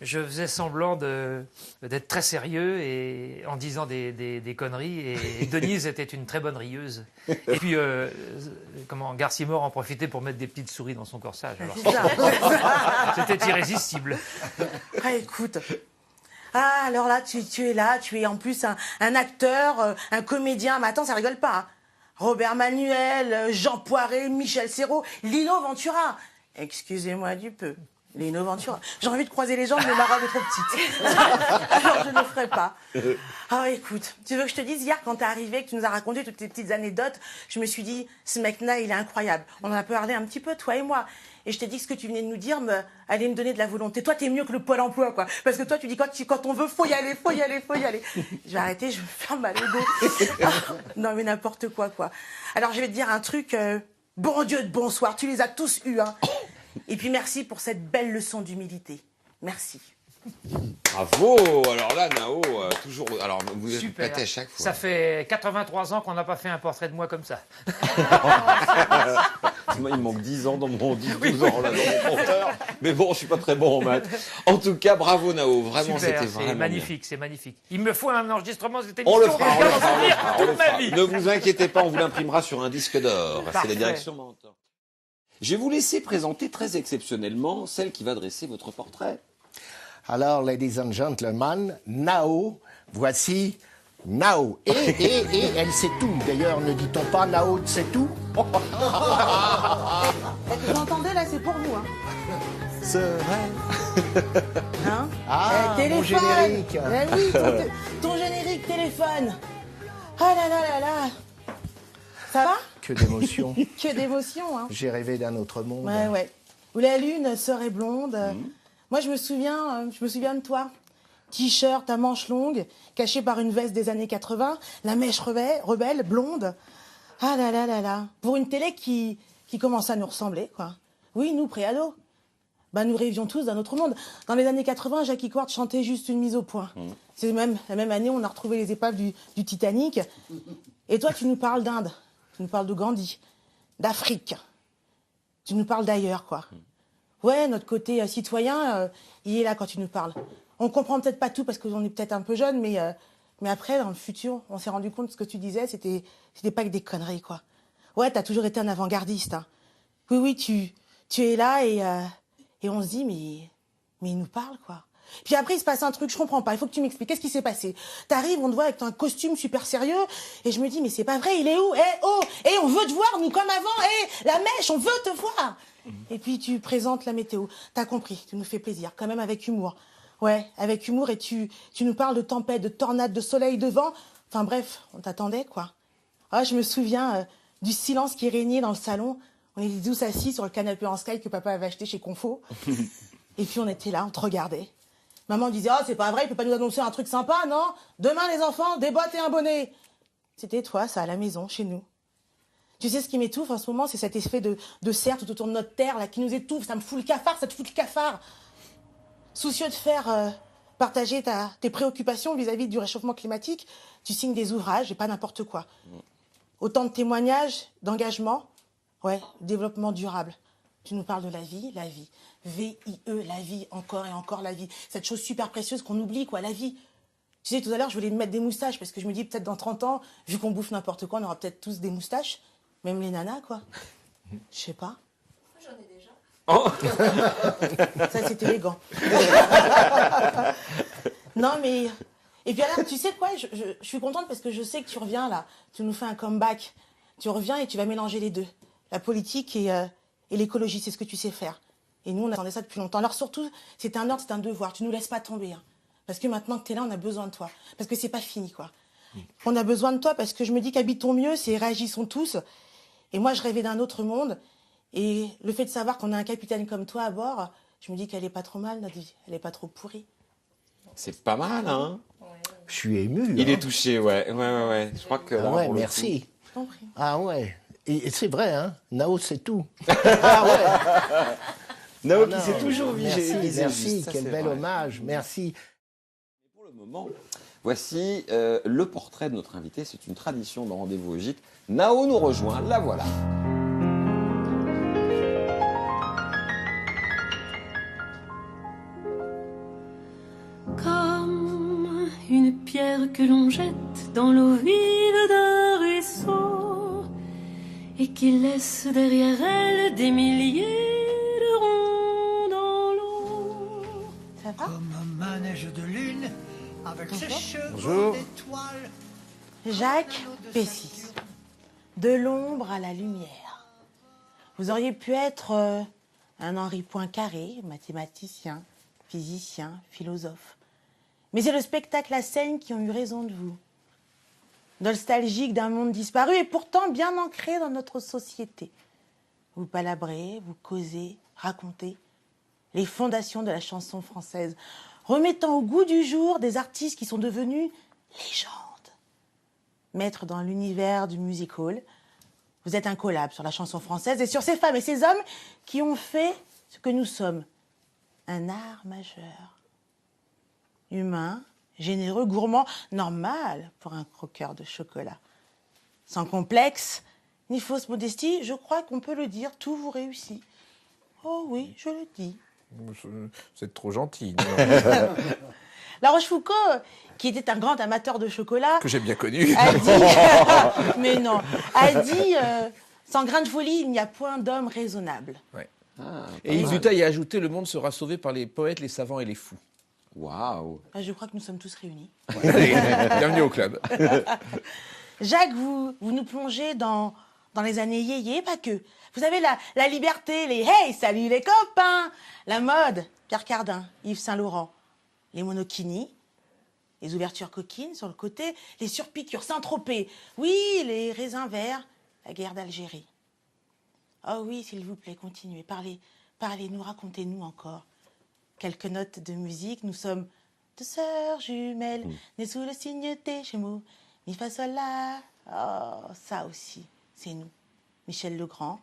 je faisais semblant d'être très sérieux et en disant des conneries. Et Denise était une très bonne rieuse. Et puis, Garcimore en profitait pour mettre des petites souris dans son corsage. Alors, c'était irrésistible. Ah, écoute. Ah, alors là, tu es là, tu es en plus un acteur, un comédien. Mais attends, ça rigole pas, hein. Robert Manuel, Jean Poiret, Michel Serrault, Lino Ventura. Excusez-moi du peu. Lino Ventura. J'ai envie de croiser les jambes, mais ma robe est trop petite. Alors je ne le ferai pas. Ah, écoute, tu veux que je te dise, hier, quand t'es arrivé, que tu nous as raconté toutes tes petites anecdotes, je me suis dit, ce mec-là, il est incroyable. On en a parlé un petit peu, toi et moi. Et je t'ai dit que ce que tu venais de nous dire allait me donner de la volonté. Toi, t'es mieux que le Pôle emploi, quoi. Parce que toi, tu dis quand on veut, faut y aller. Je vais arrêter, je vais me faire mal au dos. Ah, non, mais n'importe quoi. Alors, je vais te dire un truc. Bon Dieu de bonsoir, tu les as tous eus, hein. Et puis, merci pour cette belle leçon d'humilité. Merci. Bravo. Alors là, Nao, toujours. Alors, vous êtes Super. pété à chaque fois. Ça fait 83 ans qu'on n'a pas fait un portrait de moi comme ça. Moi, il me manque 10 ans dans mon 12 ans là, dans mon compteur. Mais bon, je suis pas très bon en maths. En tout cas, bravo Nao. Vraiment, Super, c'était vraiment c'est magnifique, bien. c'est magnifique. Il me faut un enregistrement de cette On émission. le fera. Toute ma vie. Ne vous inquiétez pas, on vous l'imprimera sur un disque d'or. C'est Parfait. la direction Mentor. Je vais vous laisser présenter très exceptionnellement celle qui va dresser votre portrait. Alors, ladies and gentlemen, Nao, voici Nao. Et elle sait tout. D'ailleurs, ne dit-on pas Nao sait tout? Vous entendez, là, c'est pour vous, hein. C'est vrai. Hein? Ah, Téléphone. mon générique. Eh oui, ton générique téléphone. Ah là là là là. Ça va? Que d'émotions. Que d'émotion, hein. J'ai rêvé d'un autre monde. Ouais. Où la lune serait blonde. Moi, je me souviens de toi. T-shirt à manches longues, caché par une veste des années 80, la mèche rebelle, blonde. Ah là là là là. Pour une télé qui commence à nous ressembler, quoi. Oui, nous, préados. Bah, nous rêvions tous d'un autre monde. Dans les années 80, Jackie Court chantait juste une mise au point. C'est même la même année, on a retrouvé les épaves du Titanic. Et toi, tu nous parles d'Inde. Tu nous parles de Gandhi, d'Afrique. Tu nous parles d'ailleurs, quoi. Ouais, notre côté citoyen, il est là quand tu nous parles. On comprend peut-être pas tout parce qu'on est peut-être un peu jeune, mais après, dans le futur, on s'est rendu compte que ce que tu disais, c'était pas que des conneries, quoi. Ouais, t'as toujours été un avant-gardiste, hein. Oui, tu es là et on se dit, mais il nous parle, quoi. Puis après, il se passe un truc, je comprends pas, il faut que tu m'expliques. Qu'est-ce qui s'est passé? T'arrives, on te voit avec un costume super sérieux, et je me dis, mais c'est pas vrai, il est où? On veut te voir, nous, comme avant, la mèche, on veut te voir. Et puis tu présentes la météo. T'as compris, tu nous fais plaisir, quand même avec humour. Ouais, avec humour, et tu nous parles de tempête, de tornade, de soleil, de vent. Enfin bref, on t'attendait, quoi. Ah, je me souviens du silence qui régnait dans le salon. On était tous assis sur le canapé en sky que papa avait acheté chez Confo. Et puis on était là, on te regardait. Maman disait, oh, c'est pas vrai, il peut pas nous annoncer un truc sympa, non? Demain, les enfants, des bottes et un bonnet. C'était toi, ça, à la maison, chez nous. Tu sais ce qui m'étouffe en ce moment, c'est cet effet de serre tout autour de notre terre, là, qui nous étouffe. Ça me fout le cafard, ça te fout le cafard. Soucieux de faire partager tes préoccupations vis-à-vis du réchauffement climatique, tu signes des ouvrages et pas n'importe quoi. Autant de témoignages, d'engagement, ouais, développement durable. Tu nous parles de la vie, V-I-E, la vie, encore et encore la vie. Cette chose super précieuse qu'on oublie, quoi, la vie. Tu sais, tout à l'heure, je voulais me mettre des moustaches parce que je me dis, peut-être dans 30 ans, vu qu'on bouffe n'importe quoi, on aura peut-être tous des moustaches. Même les nanas, quoi. Je sais pas. J'en ai déjà. Oh. Ça, c'est élégant. Non, mais... Et puis alors, tu sais quoi, je suis contente parce que je sais que tu reviens, là. Tu nous fais un comeback. Tu reviens et tu vas mélanger les deux. La politique et l'écologie, c'est ce que tu sais faire. Et nous, on attendait ça depuis longtemps. Alors surtout, c'est un ordre, c'est un devoir. Tu nous laisses pas tomber. Hein. Parce que maintenant que tu es là, on a besoin de toi. Parce que c'est pas fini, quoi. On a besoin de toi parce que je me dis qu'habitons mieux, c'est réagissons tous. Et moi, je rêvais d'un autre monde. Et le fait de savoir qu'on a un capitaine comme toi à bord, je me dis qu'elle est pas trop mal, notre vie. Elle est pas trop pourrie. C'est pas mal, hein? Je suis ému. Il hein. est touché, ouais. Je crois que... Ah là, ouais, pour le merci. coup- Je t'en prie. Ah ouais. Et c'est vrai, hein. Nao, c'est tout. Ah ouais. Nao Ah qui non, s'est toujours visé Merci, juste, ça, quel c'est bel vrai. hommage. Merci. Pour le moment, voici le portrait de notre invité. C'est une tradition dans Rendez-vous au Gîte. Nao nous rejoint, la voilà. Comme une pierre que l'on jette dans l'eau vive d'un ruisseau et qui laisse derrière elle des milliers de ronds dans l'eau. Ça va? Comme un manège de lune avec ses chevaux Bonjour. d'étoiles. Jacques Pessis. De l'ombre à la lumière. Vous auriez pu être un Henri Poincaré, mathématicien, physicien, philosophe. Mais c'est le spectacle, la scène qui ont eu raison de vous. Nostalgique d'un monde disparu et pourtant bien ancré dans notre société. Vous palabrez, vous causez, racontez les fondations de la chanson française, remettant au goût du jour des artistes qui sont devenus légendes. Maître dans l'univers du music hall, vous êtes un collab sur la chanson française et sur ces femmes et ces hommes qui ont fait ce que nous sommes. Un art majeur. Humain, généreux, gourmand, normal pour un croqueur de chocolat. Sans complexe, ni fausse modestie, je crois qu'on peut le dire, tout vous réussit. Oh oui, je le dis. C'est trop gentil. La Rochefoucauld, qui était un grand amateur de chocolat, Que j'ai bien connu. a dit, mais non, a dit, sans grain de folie, il n'y a point d'homme raisonnable. Ouais. Ah, Et Yves Duteil a ajouté: le monde sera sauvé par les poètes, les savants et les fous. waouh. Je crois que nous sommes tous réunis. Allez, bienvenue au club. Jacques, vous nous plongez dans les années yéyé, pas que. Vous avez la liberté, les hey, salut les copains, la mode, Pierre Cardin, Yves Saint-Laurent, les monokinis, les ouvertures coquines sur le côté, les surpiqûres, Saint-Tropez, oui, les raisins verts, la guerre d'Algérie. Oh oui, s'il vous plaît, continuez, parlez-nous, racontez-nous encore. Quelques notes de musique, nous sommes deux sœurs jumelles, nées sous le signe des Gémeaux, mi fa sol la. Oh, ça aussi, c'est nous. Michel Legrand,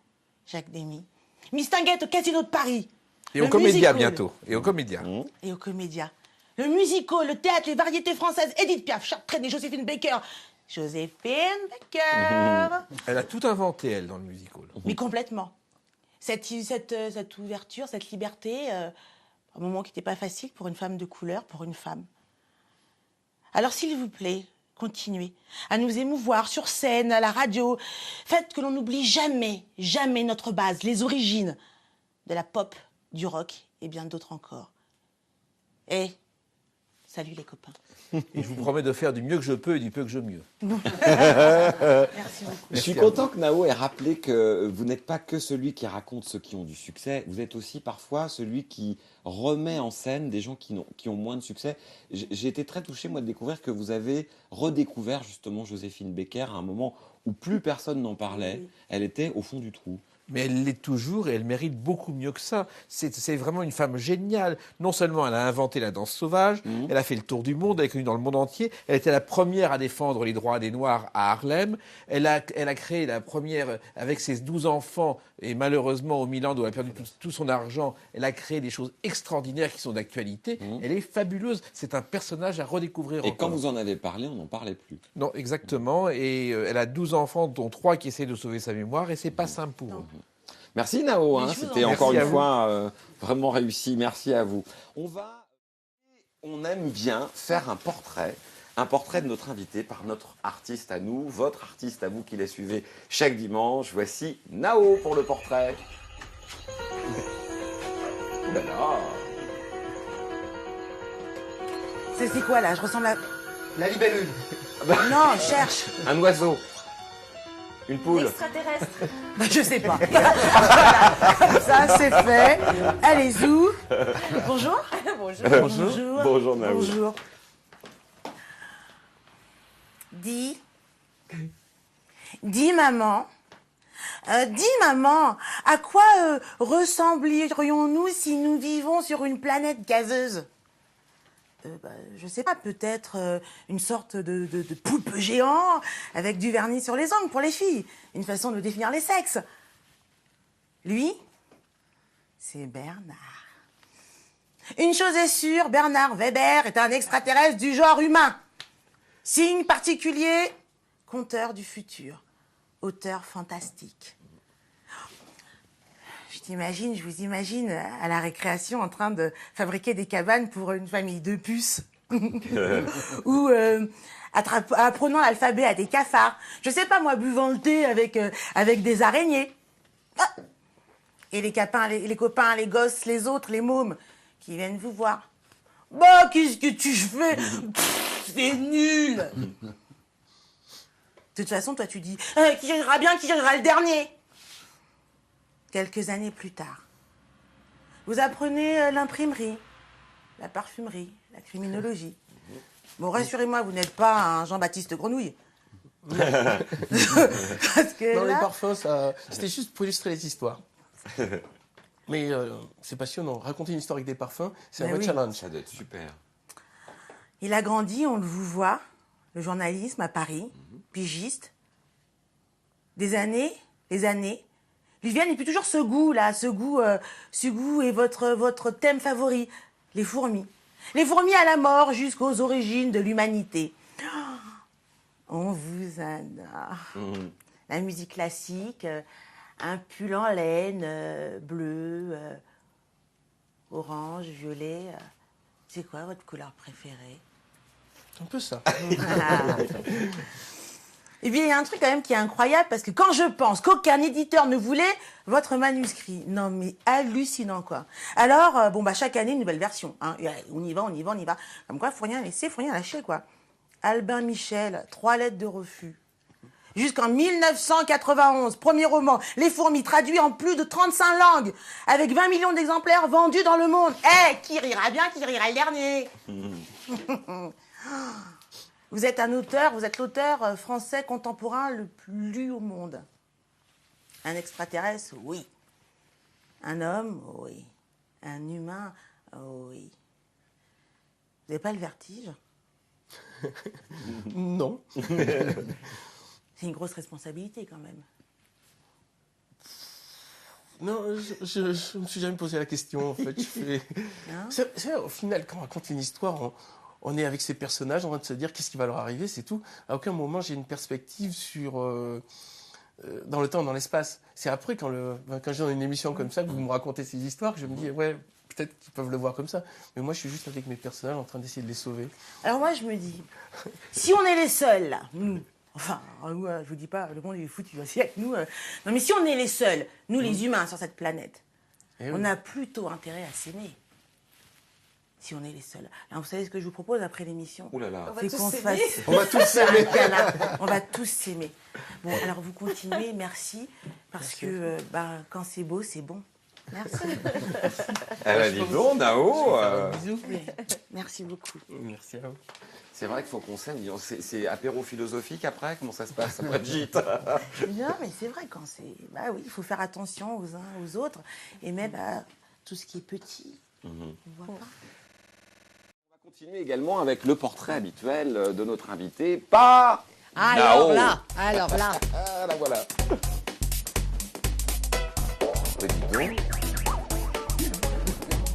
Jacques Demy, Miss Tinguette au Casino de Paris. Et Le au Comédia music-hall. bientôt. Et au Comédia. Et au Comédia. Le musical, le théâtre, les variétés françaises, Edith Piaf, Charles Trenet, Joséphine Baker. Joséphine Baker. Elle a tout inventé, elle, dans le musical. Mais complètement. Cette ouverture, cette liberté, un moment qui n'était pas facile pour une femme de couleur, pour une femme. Alors, s'il vous plaît, continuez à nous émouvoir sur scène, à la radio. Faites que l'on n'oublie jamais, jamais notre base, les origines de la pop, du rock et bien d'autres encore. Eh, salut les copains. Et je vous promets de faire du mieux que je peux et du peu que je mieux. Merci beaucoup. Je suis content que Nao ait rappelé que vous n'êtes pas que celui qui raconte ceux qui ont du succès, vous êtes aussi parfois celui qui remet en scène des gens qui ont moins de succès. J'ai été très touché, moi, de découvrir que vous avez redécouvert justement Joséphine Baker à un moment où plus personne n'en parlait. Elle était au fond du trou. Mais elle l'est toujours et elle mérite beaucoup mieux que ça. C'est vraiment une femme géniale. Non seulement elle a inventé la danse sauvage, elle a fait le tour du monde, elle est connue dans le monde entier. Elle était la première à défendre les droits des Noirs à Harlem. Elle a créé la première, avec ses 12 enfants, et malheureusement au Milan où elle a perdu tout son argent, elle a créé des choses extraordinaires qui sont d'actualité. Elle est fabuleuse. C'est un personnage à redécouvrir. Et quand vous en avez parlé, on n'en parlait plus. Non, exactement. Et elle a 12 enfants, dont 3 qui essaient de sauver sa mémoire, et c'est pas simple pour eux. Merci Nao, c'était encore une fois vraiment réussi. Merci à vous. On aime bien faire un portrait de notre invité par notre artiste à nous, votre artiste à vous qui les suivez chaque dimanche. Voici Nao pour le portrait. Ouh là là. C'est quoi là? Je ressemble à... La libellule. Non, cherche. Un oiseau. Une poule. Extraterrestre. Bah, je sais pas. Voilà. Comme ça, c'est fait. Allez, zou. Bonjour. Bonjour. Bonjour. Bonjour, Nao. Bonjour. Dis, maman, à quoi ressemblerions-nous si nous vivons sur une planète gazeuse? Je sais pas, peut-être une sorte de poulpe géant avec du vernis sur les ongles pour les filles. Une façon de définir les sexes. Lui, c'est Bernard. Une chose est sûre, Bernard Weber est un extraterrestre du genre humain. Signe particulier, conteur du futur, auteur fantastique. Je vous imagine à la récréation en train de fabriquer des cabanes pour une famille de puces. Ou apprenant l'alphabet à des cafards. Je sais pas moi, buvant le thé avec des araignées. Ah. Et les copains, les gosses, les autres, les mômes qui viennent vous voir. Bah, qu'est-ce que tu fais? C'est nul. De toute façon, toi tu dis qui rira bien, qui rira le dernier. Quelques années plus tard, vous apprenez l'imprimerie, la parfumerie, la criminologie. Bon, rassurez-moi, vous n'êtes pas un Jean-Baptiste Grenouille. Parce que non, là... les parfums, c'était juste pour illustrer les histoires. Mais c'est passionnant. Raconter une histoire avec des parfums, c'est un vrai challenge. Ça doit être super. Il a grandi, on le vous voit, le journalisme à Paris, pigiste. Des années, lui viennent et puis toujours ce goût est votre thème favori, les fourmis. Les fourmis à la mort jusqu'aux origines de l'humanité. On vous adore. La musique classique, un pull en laine, bleu, orange, violet. C'est quoi votre couleur préférée? Un peu ça. Eh bien, il y a un truc quand même qui est incroyable, parce que quand je pense qu'aucun éditeur ne voulait votre manuscrit, non mais hallucinant quoi. Alors, chaque année, une nouvelle version. Hein. On y va. Comme quoi, faut rien laisser, faut rien lâcher quoi. Albin Michel, 3 lettres de refus. Jusqu'en 1991, premier roman, Les fourmis, traduit en plus de 35 langues, avec 20 millions d'exemplaires vendus dans le monde. Qui rira bien, qui rira le dernier. Vous êtes l'auteur français contemporain le plus lu au monde. Un extraterrestre, oui. Un homme, oui. Un humain, oui. Vous n'avez pas le vertige? Non. C'est une grosse responsabilité quand même. Non, je me suis jamais posé la question en fait. C'est vrai, au final, quand on raconte une histoire, on est avec ces personnages en train de se dire qu'est-ce qui va leur arriver, c'est tout. À aucun moment j'ai une perspective sur dans le temps, dans l'espace. C'est après quand je viens dans une émission comme ça que vous me racontez ces histoires que je me dis ouais, peut-être qu'ils peuvent le voir comme ça. Mais moi je suis juste avec mes personnages en train d'essayer de les sauver. Alors moi je me dis, si on est les seuls là, nous, enfin nous, je vous dis pas, le monde il est fou, il va aussi avec nous. Non mais si on est les seuls, nous les humains sur cette planète, on a plutôt intérêt à s'aimer. si on est les seuls. Alors, vous savez ce que je vous propose après l'émission? Ouh là là. C'est qu'on se fasse... On va tous s'aimer. On va tous s'aimer. Bon, alors vous continuez, merci, parce que quand c'est beau, c'est bon. Merci. Eh ben, dis donc, Nao. Oui, merci beaucoup. Merci à vous. C'est vrai qu'il faut qu'on s'aime. C'est apéro philosophique après? Comment ça se passe après le gîte? Non, mais c'est vrai, quand c'est... Bah oui, il faut faire attention aux uns aux autres, et même à tout ce qui est petit. On voit pas. On va continuer également avec le portrait habituel de notre invité par Alors Nao. là. Ah, la voilà. Dis donc.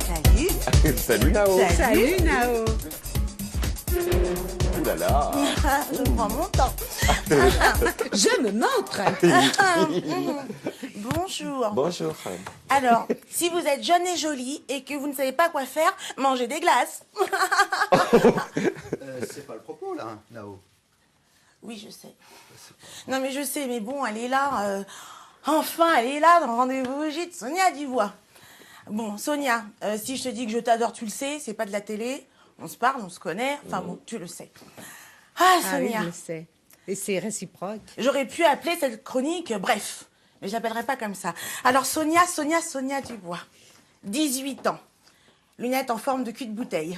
Salut. Salut Nao. Salut Nao. Ouh là là. Je prends mon temps. Je me montre. Bonjour. Bonjour. Alors, si vous êtes jeune et jolie et que vous ne savez pas quoi faire, mangez des glaces. C'est pas le propos, là, hein, Nao. Oui, je sais. Non, mais je sais, mais bon, elle est là. Enfin, elle est là dans le rendez-vous au gîte. Sonia Dubois. Bon, Sonia, si je te dis que je t'adore, tu le sais, c'est pas de la télé. On se parle, on se connaît. Enfin bon, tu le sais. Ah, Ah oui, Sonia. je le sais. Et c'est réciproque. J'aurais pu appeler cette chronique bref, mais je l'appellerai pas comme ça. Alors Sonia Dubois, 18 ans, lunettes en forme de cul de bouteille,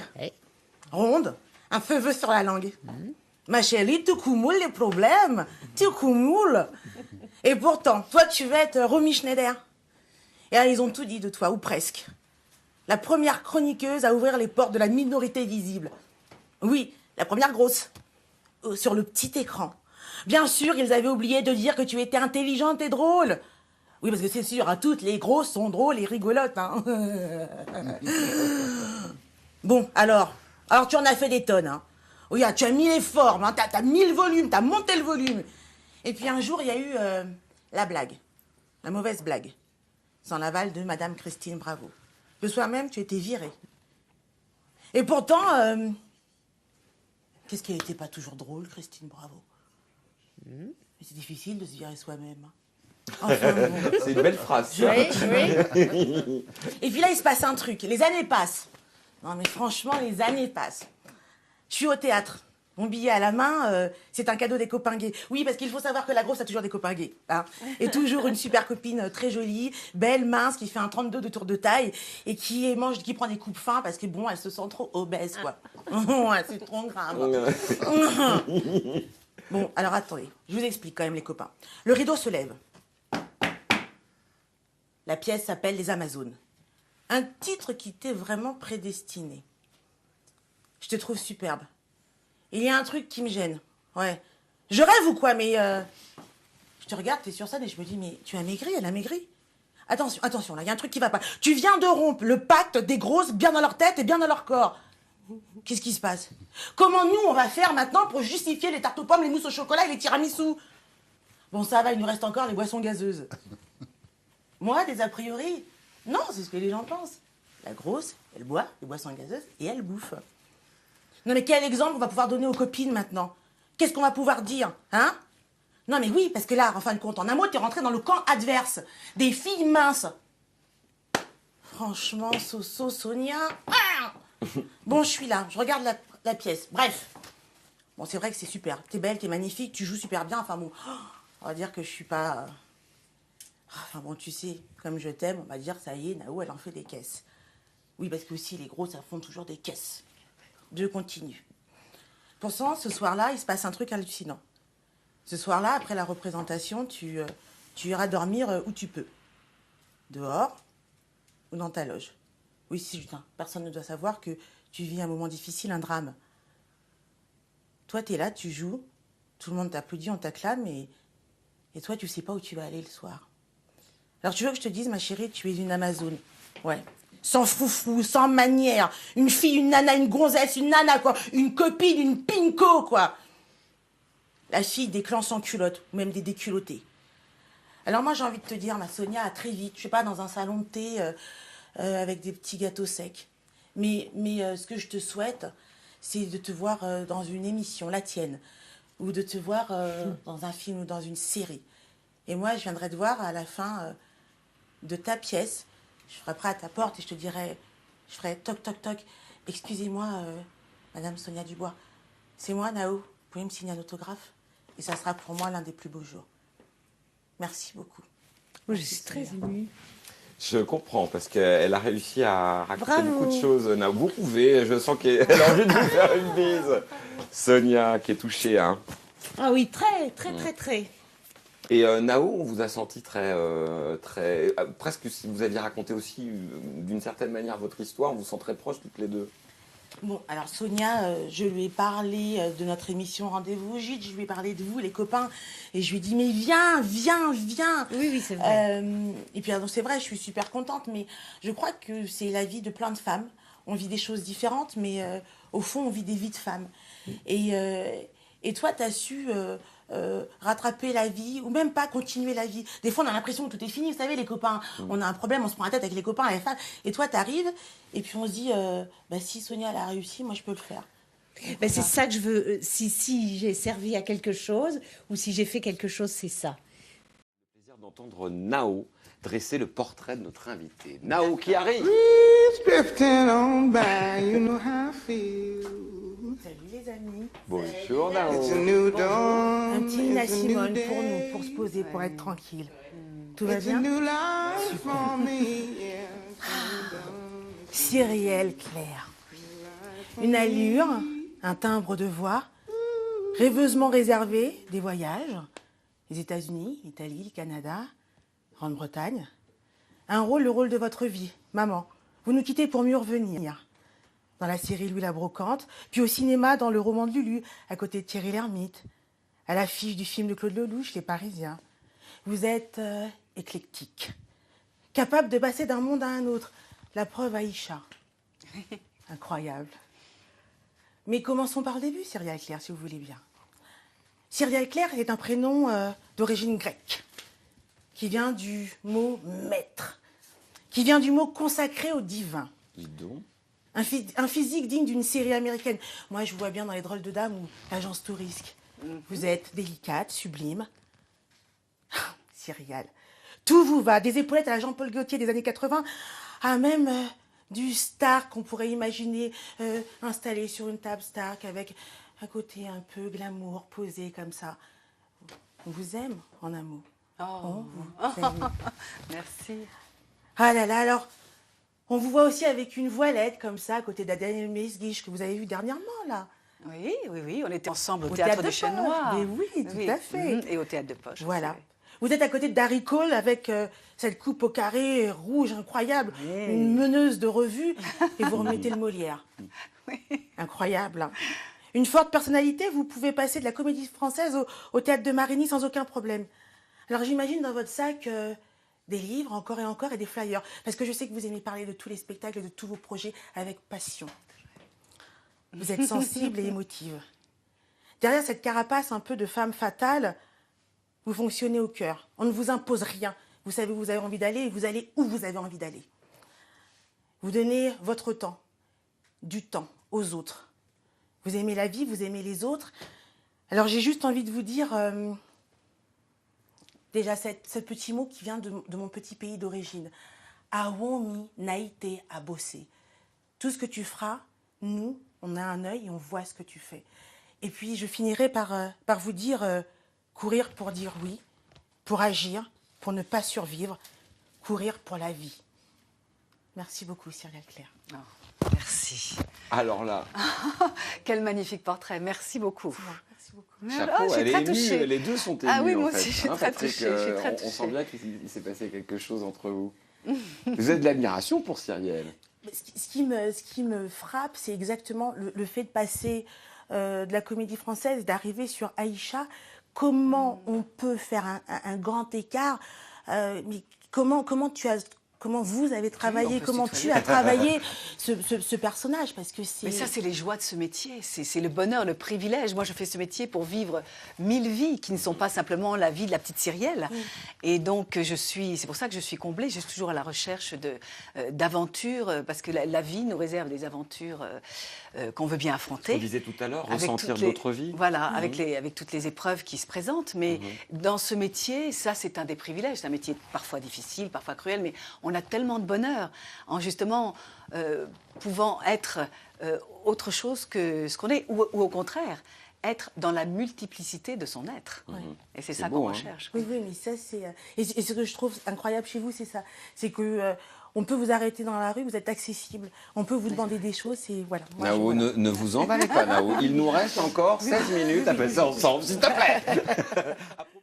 ronde, un feu sur la langue. Ma chérie, tu cumules les problèmes, tu cumules. Et pourtant, toi tu veux être Romy Schneider. Et alors, ils ont tout dit de toi, ou presque. La première chroniqueuse à ouvrir les portes de la minorité visible. Oui, la première grosse. Sur le petit écran. Bien sûr, ils avaient oublié de dire que tu étais intelligente et drôle. Oui, parce que c'est sûr, hein, toutes les grosses sont drôles et rigolotes. Hein. Bon, alors tu en as fait des tonnes. Hein. Oui, tu as mis les formes, hein, t'as mis le volume, t'as monté le volume. Et puis un jour, il y a eu la blague, la mauvaise blague, sans l'aval de Madame Christine Bravo. Le soir même, tu étais virée. Et pourtant... Qu'est-ce qu'elle n'était pas toujours drôle, Christine Bravo? Mais c'est difficile de se virer soi-même. Enfin, bon. C'est une belle phrase. Ça. Oui. Et puis là, il se passe un truc. Les années passent. Non, mais franchement, les années passent. Je suis au théâtre. Mon billet à la main, c'est un cadeau des copains gays. Oui, parce qu'il faut savoir que la grosse a toujours des copains gays. Hein. Et toujours une super copine très jolie, belle, mince, qui fait un 32 de tour de taille et qui prend des coupes fins parce que bon, elle se sent trop obèse, quoi. Ouais, c'est trop grave. Bon, alors attendez, je vous explique quand même les copains. Le rideau se lève. La pièce s'appelle Les Amazones. Un titre qui t'est vraiment prédestiné. Je te trouve superbe. Il y a un truc qui me gêne. Ouais. Je rêve ou quoi, mais... Je te regarde, t'es sur scène et je me dis, mais tu as maigri, elle a maigri. Attention, là, il y a un truc qui va pas. Tu viens de rompre le pacte des grosses bien dans leur tête et bien dans leur corps. Qu'est-ce qui se passe? Comment nous, on va faire maintenant pour justifier les tartes aux pommes, les mousses au chocolat et les tiramisu? Bon, ça va, il nous reste encore les boissons gazeuses. Moi, des a priori? Non, c'est ce que les gens pensent. La grosse, elle boit les boissons gazeuses et elle bouffe. Non mais quel exemple on va pouvoir donner aux copines maintenant? Qu'est-ce qu'on va pouvoir dire? Hein? Non mais oui, parce que là, en fin de compte, en un mot, t'es rentré dans le camp adverse. Des filles minces. Franchement, Sonia... Bon, je suis là, je regarde la pièce. Bref. Bon, c'est vrai que c'est super. T'es belle, t'es magnifique, tu joues super bien. Enfin bon, on va dire que je suis pas... Enfin bon, tu sais, comme je t'aime, on va dire, ça y est, Nao, elle en fait des caisses. Oui, parce que aussi, les grosses, elles font toujours des caisses. Je continue. Pourtant, ce soir-là, il se passe un truc hallucinant. Ce soir-là, après la représentation, tu iras dormir où tu peux. Dehors ou dans ta loge. Oui, si, Julien, personne ne doit savoir que tu vis un moment difficile, un drame. Toi, t'es là, tu joues, tout le monde t'applaudit, on t'acclame, et toi, tu sais pas où tu vas aller le soir. Alors, tu veux que je te dise, ma chérie, tu es une Amazone. Ouais. Sans froufrou, sans manière. Une fille, une nana, une gonzesse, une nana, quoi. Une copine, une pinko, quoi. La fille des clans sans culotte, ou même des déculottés. Alors moi, j'ai envie de te dire, ma Sonia, à très vite. Je sais pas, dans un salon de thé avec des petits gâteaux secs. Mais ce que je te souhaite, c'est de te voir dans une émission, la tienne. Ou de te voir dans un film ou dans une série. Et moi, je viendrai te voir à la fin de ta pièce. Je frapperai à ta porte et je te dirai, je ferai toc, toc, toc. Excusez-moi, Madame Sonia Dubois. C'est moi, Nao. Vous pouvez me signer un autographe? Et ça sera pour moi l'un des plus beaux jours. Merci beaucoup. Moi, je suis très émue. Je comprends, parce qu'elle a réussi à raconter Bravo. beaucoup de choses. Nao, vous pouvez, je sens qu'elle a envie de vous faire une bise. Sonia, qui est touchée, hein. Ah oui, très, très, très, très. Et Nao, on vous a senti presque si vous aviez raconté aussi d'une certaine manière votre histoire, on vous sent très proches toutes les deux. Bon, alors Sonia, je lui ai parlé de notre émission Rendez-vous au Gîte, je lui ai parlé de vous, les copains, et je lui ai dit, mais viens, viens, viens. Oui, c'est vrai. Et puis, alors, c'est vrai, je suis super contente, mais je crois que c'est la vie de plein de femmes. On vit des choses différentes, mais au fond, on vit des vies de femmes. Et toi, tu as su rattraper la vie, ou même pas continuer la vie. Des fois, on a l'impression que tout est fini, vous savez, les copains. On a un problème, on se prend la tête avec les copains, avec les femmes. Et toi, tu arrives, et puis on se dit, si Sonia, elle a réussi, moi, je peux le faire. Ben, c'est ça que je veux. Si j'ai servi à quelque chose, ou si j'ai fait quelque chose, c'est ça. Le plaisir d'entendre Nao dresser le portrait de notre invité. Nao qui arrive. Salut les amis. Bonjour Nao. Un petit Nina Simone pour nous, pour se poser, pour être tranquille. Tout va bien? Super. Cyrielle Claire. Une allure, un timbre de voix, rêveusement réservé, des voyages, les États-Unis, l'Italie, le Canada, Grande-Bretagne. Un rôle, le rôle de votre vie, maman. Vous nous quittez pour mieux revenir. Dans la série Louis la Brocante, puis au cinéma dans le roman de Lulu, à côté de Thierry Lhermitte, à l'affiche du film de Claude Lelouch, Les Parisiens. Vous êtes éclectique, capable de passer d'un monde à un autre. La preuve, Aïcha. Incroyable. Mais commençons par le début, Cyrielle Claire, si vous voulez bien. Cyrielle Claire est un prénom d'origine grecque, qui vient du mot maître, qui vient du mot consacré au divin. Dis donc. Un physique digne d'une série américaine. Moi, je vous vois bien dans Les Drôles de Dames ou L'Agence Tourisque. Vous êtes délicate, sublime. Cyrielle. Tout vous va, des épaulettes à la Jean-Paul Gaultier des années 80, à même du Stark qu'on pourrait imaginer installé sur une table Stark avec un côté un peu glamour, posé comme ça. On vous aime en un mot. On vous aime. Merci. Ah là là, alors, on vous voit aussi avec une voilette comme ça, à côté d'Adèle Mesguich, que vous avez vu dernièrement, là. Oui, oui, oui, on était ensemble au théâtre du Chêne Noir. Mais oui, tout à fait. Et au théâtre de Poche. Voilà. Aussi, oui. Vous êtes à côté de Darry Cole avec cette coupe au carré rouge incroyable, une meneuse de revue, et vous remettez le Molière. Incroyable. Hein. Une forte personnalité, vous pouvez passer de la comédie française au théâtre de Marigny sans aucun problème. Alors j'imagine dans votre sac des livres, encore et des flyers, parce que je sais que vous aimez parler de tous les spectacles et de tous vos projets avec passion. Vous êtes sensible et émotive. Derrière cette carapace un peu de femme fatale, vous fonctionnez au cœur. On ne vous impose rien. Vous savez où vous avez envie d'aller et vous allez où vous avez envie d'aller. Vous donnez votre temps, du temps aux autres. Vous aimez la vie, vous aimez les autres. Alors j'ai juste envie de vous dire, déjà ce petit mot qui vient de mon petit pays d'origine. Awomi naïté à bosser. Tout ce que tu feras, nous, on a un œil et on voit ce que tu fais. Et puis je finirai par vous dire, courir pour dire oui, pour agir, pour ne pas survivre, courir pour la vie. Merci beaucoup, Cyrielle Claire. Oh, merci. Alors là. Quel magnifique portrait. Merci beaucoup. Merci beaucoup. Chapeau, elle est émue, les deux sont émus. Ah oui, moi en fait. aussi, je suis très Patrick, touchée. Je suis très touchée. On sent bien qu'il s'est passé quelque chose entre vous. Vous avez de l'admiration pour Cyrielle. Ce qui me frappe, c'est exactement le fait de passer de la comédie française, d'arriver sur Aïcha. Comment on peut faire un grand écart, mais comment vous avez travaillé, comment tu as travaillé ce personnage, parce que c'est... Mais ça, c'est les joies de ce métier, c'est le bonheur, le privilège. Moi, je fais ce métier pour vivre 1000 vies qui ne sont pas simplement la vie de la petite Cyrielle. Et donc, c'est pour ça que je suis comblée. Je suis toujours à la recherche d'aventures, parce que la vie nous réserve des aventures qu'on veut bien affronter. Vous disiez tout à l'heure, ressentir d'autres vies. Voilà, avec toutes les épreuves qui se présentent. Mais dans ce métier, ça, c'est un des privilèges. C'est un métier parfois difficile, parfois cruel, mais on on a tellement de bonheur en justement pouvant être autre chose que ce qu'on est, ou au contraire, être dans la multiplicité de son être. Et c'est ça qu'on recherche. Oui, mais ça, c'est... Et ce que je trouve incroyable chez vous, c'est ça. C'est que... on peut vous arrêter dans la rue, vous êtes accessible. On peut vous demander des choses et voilà. Nao, ne vous emballez pas, Nao. Il nous reste encore 16 minutes à passer ensemble, s'il te plaît. À propos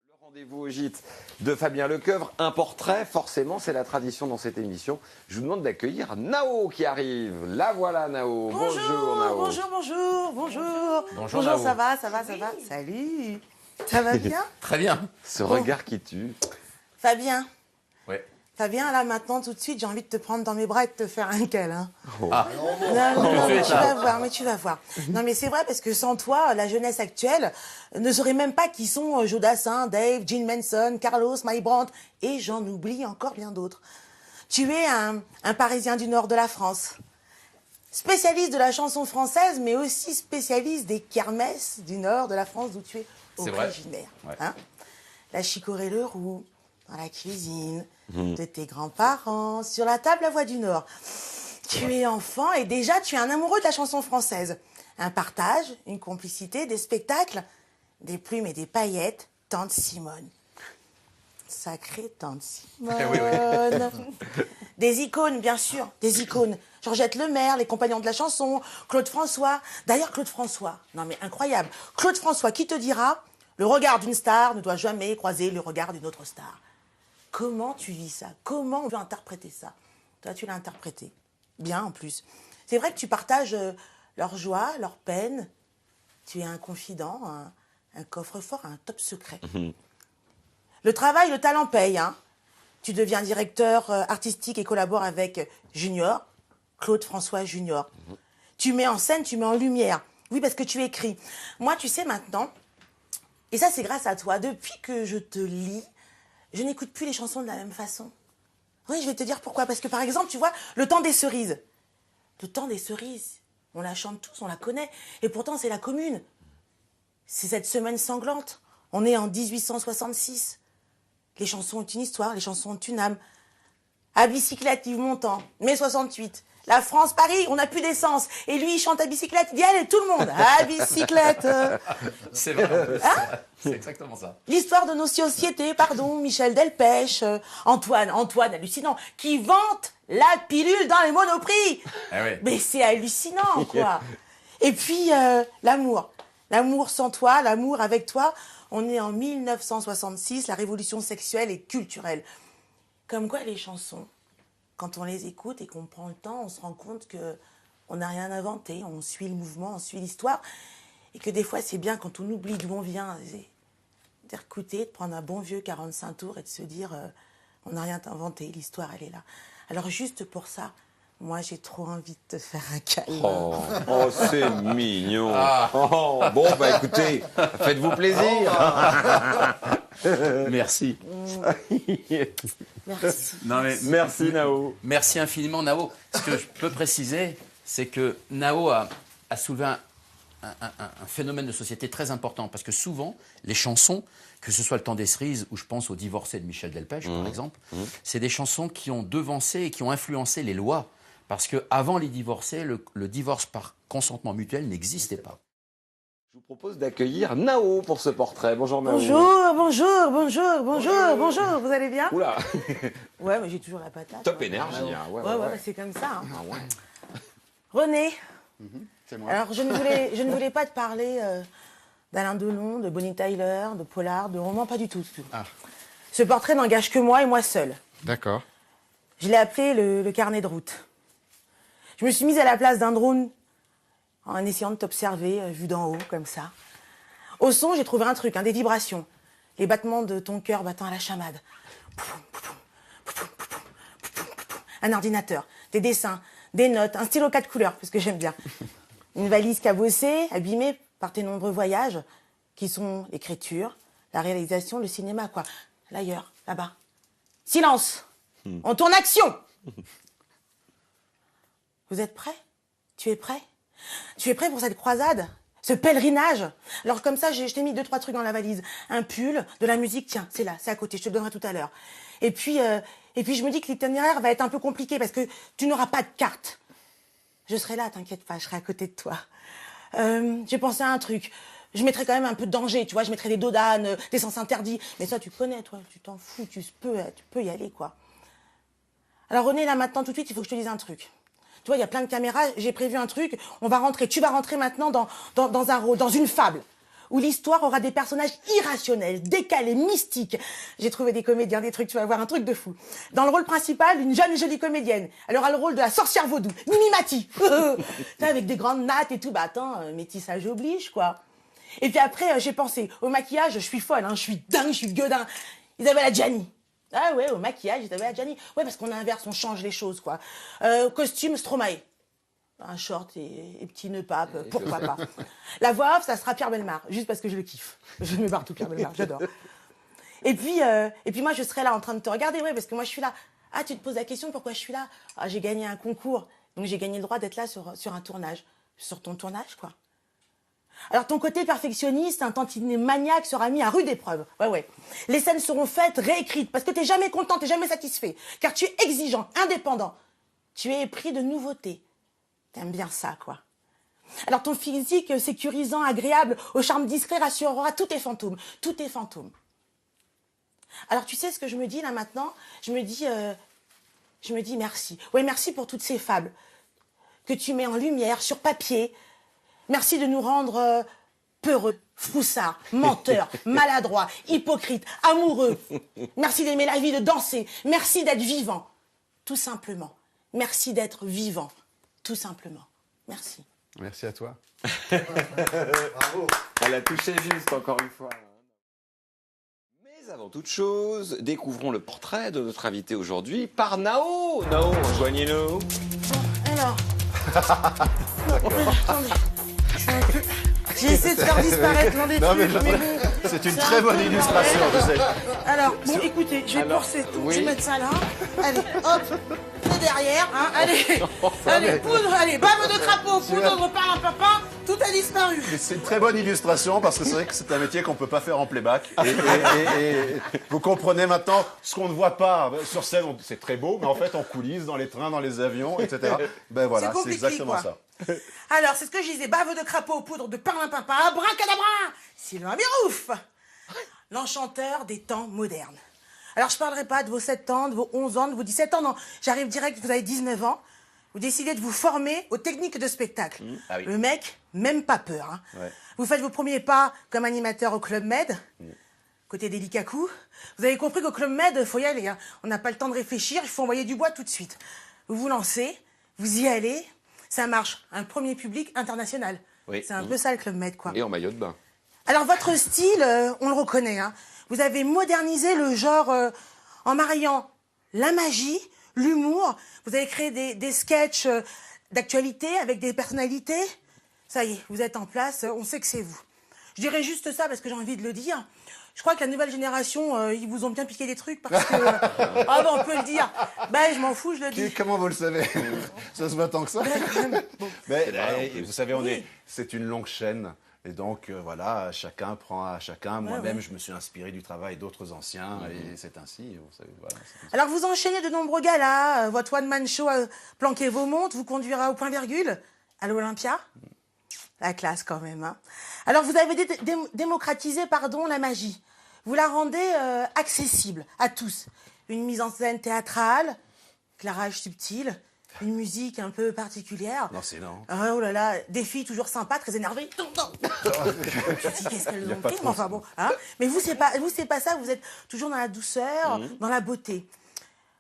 du rendez-vous au gîte de Fabien Lecoeuvre, un portrait, forcément, c'est la tradition dans cette émission. Je vous demande d'accueillir Nao qui arrive. La voilà, Nao. Bonjour, Nao. Bonjour. Bonjour, Nao. Ça va. Salut. Ça va bien? Très bien. Ce regard qui tue. Fabien. Ouais. Fabien, là, maintenant, tout de suite, j'ai envie de te prendre dans mes bras et de te faire un câlin. Ah. Non, mais tu vas voir. Non, mais c'est vrai, parce que sans toi, la jeunesse actuelle ne saurait même pas qui sont Jodassin, Dave, Gene Manson, Carlos, Mike Brandt, et j'en oublie encore bien d'autres. Tu es un Parisien du nord de la France, spécialiste de la chanson française, mais aussi spécialiste des kermesses du nord de la France, d'où tu es originaire. Ouais. Hein, la chicorée le roux, dans la cuisine de tes grands-parents, sur la table La Voix du Nord. Tu es enfant et déjà tu es un amoureux de la chanson française. Un partage, une complicité, des spectacles, des plumes et des paillettes, Tante Simone. Sacrée Tante Simone. Des icônes, bien sûr, des icônes. Georgette Lemaire, les compagnons de la chanson, Claude François. D'ailleurs, Claude François, non mais incroyable. Claude François qui te dira, le regard d'une star ne doit jamais croiser le regard d'une autre star. Comment tu vis ça? Comment on peut interpréter ça? Toi, tu l'as interprété. Bien, en plus. C'est vrai que tu partages leur joie, leur peine. Tu es un confident, un coffre-fort, un top secret. Le travail, le talent paye. Hein. Tu deviens directeur artistique et collabores avec Junior, Claude François Junior. Tu mets en scène, tu mets en lumière. Oui, parce que tu écris. Moi, tu sais maintenant, et ça, c'est grâce à toi, depuis que je te lis, je n'écoute plus les chansons de la même façon. Oui, je vais te dire pourquoi. Parce que, par exemple, tu vois, Le Temps des Cerises. Le Temps des Cerises, on la chante tous, on la connaît. Et pourtant, c'est la Commune. C'est cette semaine sanglante. On est en 1866. Les chansons ont une histoire, les chansons ont une âme. À bicyclette, Yves Montand, mai 68. La France, Paris, on n'a plus d'essence. Et lui, il chante à bicyclette. Il dit, allez, tout le monde, à bicyclette. C'est vrai. Hein? C'est exactement ça. L'histoire de nos sociétés, pardon, Michel Delpech, Antoine hallucinant, qui vante la pilule dans les Monoprix. Ah oui. Mais c'est hallucinant, quoi. Et puis, l'amour. L'amour sans toi, l'amour avec toi. On est en 1966, la révolution sexuelle et culturelle. Comme quoi, les chansons, quand on les écoute et qu'on prend le temps, on se rend compte que on n'a rien inventé, on suit le mouvement, on suit l'histoire, et que des fois c'est bien quand on oublie d'où on vient, d'écouter, de prendre un bon vieux 45 tours et de se dire on n'a rien inventé, l'histoire elle est là. Alors juste pour ça, moi j'ai trop envie de te faire un câlin. Oh, c'est mignon. Oh, bon, bah écoutez, faites-vous plaisir. Merci. Merci. Non, mais, Merci, Nao. Merci infiniment, Nao. Ce que je peux préciser, c'est que Nao a soulevé un phénomène de société très important. Parce que souvent, les chansons, que ce soit Le Temps des Cerises, ou je pense au Divorcé de Michel Delpech, par exemple, c'est des chansons qui ont devancé et qui ont influencé les lois. Parce qu'avant les divorcés, le divorce par consentement mutuel n'existait pas. Je vous propose d'accueillir Nao pour ce portrait. Bonjour, Nao. Bonjour, vous allez bien? Oula. Ouais, mais j'ai toujours la patate. Top énergie. Hein. Ouais, c'est comme ça. Hein. Ah ouais. René, C'est moi. alors je ne voulais pas te parler d'Alain Delon, de Bonnie Tyler, de Pollard, de romans, pas du tout. Ah. Ce portrait n'engage que moi et moi seul. D'accord. Je l'ai appelé le carnet de route. Je me suis mise à la place d'un drone en essayant de t'observer, vu d'en haut, comme ça. Au son, j'ai trouvé un truc, des vibrations. Les battements de ton cœur battant à la chamade. Un ordinateur, des dessins, des notes, un stylo 4 couleurs, parce que j'aime bien. Une valise cabossée, abîmée par tes nombreux voyages, qui sont l'écriture, la réalisation, le cinéma, quoi. L'ailleurs, là-bas. Silence! On tourne action! Vous êtes prêts? Tu es prêt? Tu es prêt pour cette croisade? ce pèlerinage. Alors comme ça, je t'ai mis 2-3 trucs dans la valise. Un pull, de la musique, tiens, c'est là, c'est à côté, je te le donnerai tout à l'heure. Et puis je me dis que l'itinéraire va être un peu compliqué parce que tu n'auras pas de carte. Je serai là, t'inquiète pas, je serai à côté de toi. J'ai pensé à un truc. Je mettrai quand même un peu de danger, tu vois, je mettrai des dos d'âne, des sens interdits. Mais ça, tu connais, toi, tu t'en fous, tu peux y aller, quoi. Alors René, là, maintenant, tout de suite, il faut que je te dise un truc. Tu vois, il y a plein de caméras, j'ai prévu un truc, on va rentrer, tu vas rentrer maintenant dans un rôle, dans une fable, où l'histoire aura des personnages irrationnels, décalés, mystiques. J'ai trouvé des comédiens, des trucs, tu vas voir, un truc de fou. Dans le rôle principal, une jeune et jolie comédienne. Elle aura le rôle de la sorcière vaudou, Mimi Mati. Avec des grandes nattes et tout, bah attends, métissage oblige, quoi. Et puis après, j'ai pensé, au maquillage, je suis folle, hein, je suis dingue, je suis gueudin. Isabelle Adjani. Ah ouais, au maquillage, Isabelle Adjani. Ouais, parce qu'on inverse, on change les choses, quoi. Costume, Stromae. Un short et petit nœud pape, pourquoi pas. La voix off, ça sera Pierre Bellemare, juste parce que je le kiffe. Je me barre tout Pierre Bellemare, j'adore. Et puis moi, je serai là en train de te regarder, ouais, parce que moi, je suis là. Ah, tu te poses la question, pourquoi je suis là? Ah, j'ai gagné un concours, donc j'ai gagné le droit d'être là sur un tournage. Sur ton tournage, quoi. Alors, ton côté perfectionniste, un tantinet maniaque sera mis à rude épreuve. Ouais. Les scènes seront faites, réécrites, parce que t'es jamais content, t'es jamais satisfait. Car tu es exigeant, indépendant. Tu es épris de nouveautés. T'aimes bien ça, quoi. Alors, ton physique sécurisant, agréable, au charme discret, rassurera tous tes fantômes. Tous tes fantômes. Alors, tu sais ce que je me dis, là, maintenant? Je me dis merci. Ouais, merci pour toutes ces fables que tu mets en lumière, sur papier. Merci de nous rendre peureux, froussards, menteurs, maladroits, hypocrites, amoureux. Merci d'aimer la vie, de danser. Merci d'être vivant. Tout simplement. Merci d'être vivant. Tout simplement. Merci. Merci à toi. Bravo. Elle a touché juste, encore une fois. Mais avant toute chose, découvrons le portrait de notre invité aujourd'hui par Nao. Nao, rejoignez-nous. Alors. Attendez. J'ai essayé de faire disparaître l'un des trucs, mais bon, c'est une très bonne illustration, je sais. Alors, bon, écoutez, je vais forcer tout. Oui. Je vais mettre ça là. Allez, hop, c'est derrière. Hein, allez, poudre, allez, bave de crapaud, poudre de pain à papa, tout a disparu. Mais c'est une très bonne illustration parce que c'est vrai que c'est un métier qu'on ne peut pas faire en playback. Et vous comprenez maintenant ce qu'on ne voit pas sur scène, c'est très beau, mais en fait en coulisses, dans les trains, dans les avions, etc. Ben voilà, c'est exactement quoi. Ça. Alors, c'est ce que je disais, bave de crapaud, poudre de pain à papa, abracadabra, Sylvain Birouf, l'enchanteur des temps modernes. Alors, je ne parlerai pas de vos 7 ans, de vos 11 ans, de vos 17 ans, non, j'arrive direct, vous avez 19 ans, vous décidez de vous former aux techniques de spectacle. Ah oui. Le mec, même pas peur. Hein. Ouais. Vous faites vos premiers pas comme animateur au Club Med, côté des Likaku. Vous avez compris qu'au Club Med, il faut y aller. Hein. On n'a pas le temps de réfléchir, il faut envoyer du bois tout de suite. Vous vous lancez, vous y allez, ça marche. Un premier public international. Oui. C'est un peu ça le Club Med, quoi. Et en maillot de bain. Alors, votre style, on le reconnaît. Hein. Vous avez modernisé le genre en mariant la magie, l'humour. Vous avez créé des sketchs d'actualité avec des personnalités. Ça y est, vous êtes en place, on sait que c'est vous. Je dirais juste ça parce que j'ai envie de le dire. Je crois que la nouvelle génération, ils vous ont bien piqué des trucs parce que... ah ben, on peut le dire. Ben, je m'en fous, je le dis. Comment vous le savez? Ça se voit tant que ça. Mais, vous savez, c'est une longue chaîne. Et donc, voilà, chacun prend à chacun. Moi-même, je me suis inspiré du travail d'autres anciens. Et c'est ainsi, vous savez, voilà. Alors, vous enchaînez de nombreux galas. Votre one-man show, Planquez vos montres, vous conduira au point-virgule à l'Olympia. La classe, quand même. Hein. Alors, vous avez démocratisé, la magie. Vous la rendez accessible à tous. Une mise en scène théâtrale, éclairage subtil, une musique un peu particulière. Non, c'est non. Oh là là, des filles toujours sympas, très énervées. Qu'est-ce qu'elles ont fait? Enfin bon, hein. Mais vous, c'est pas ça. Vous êtes toujours dans la douceur, dans la beauté.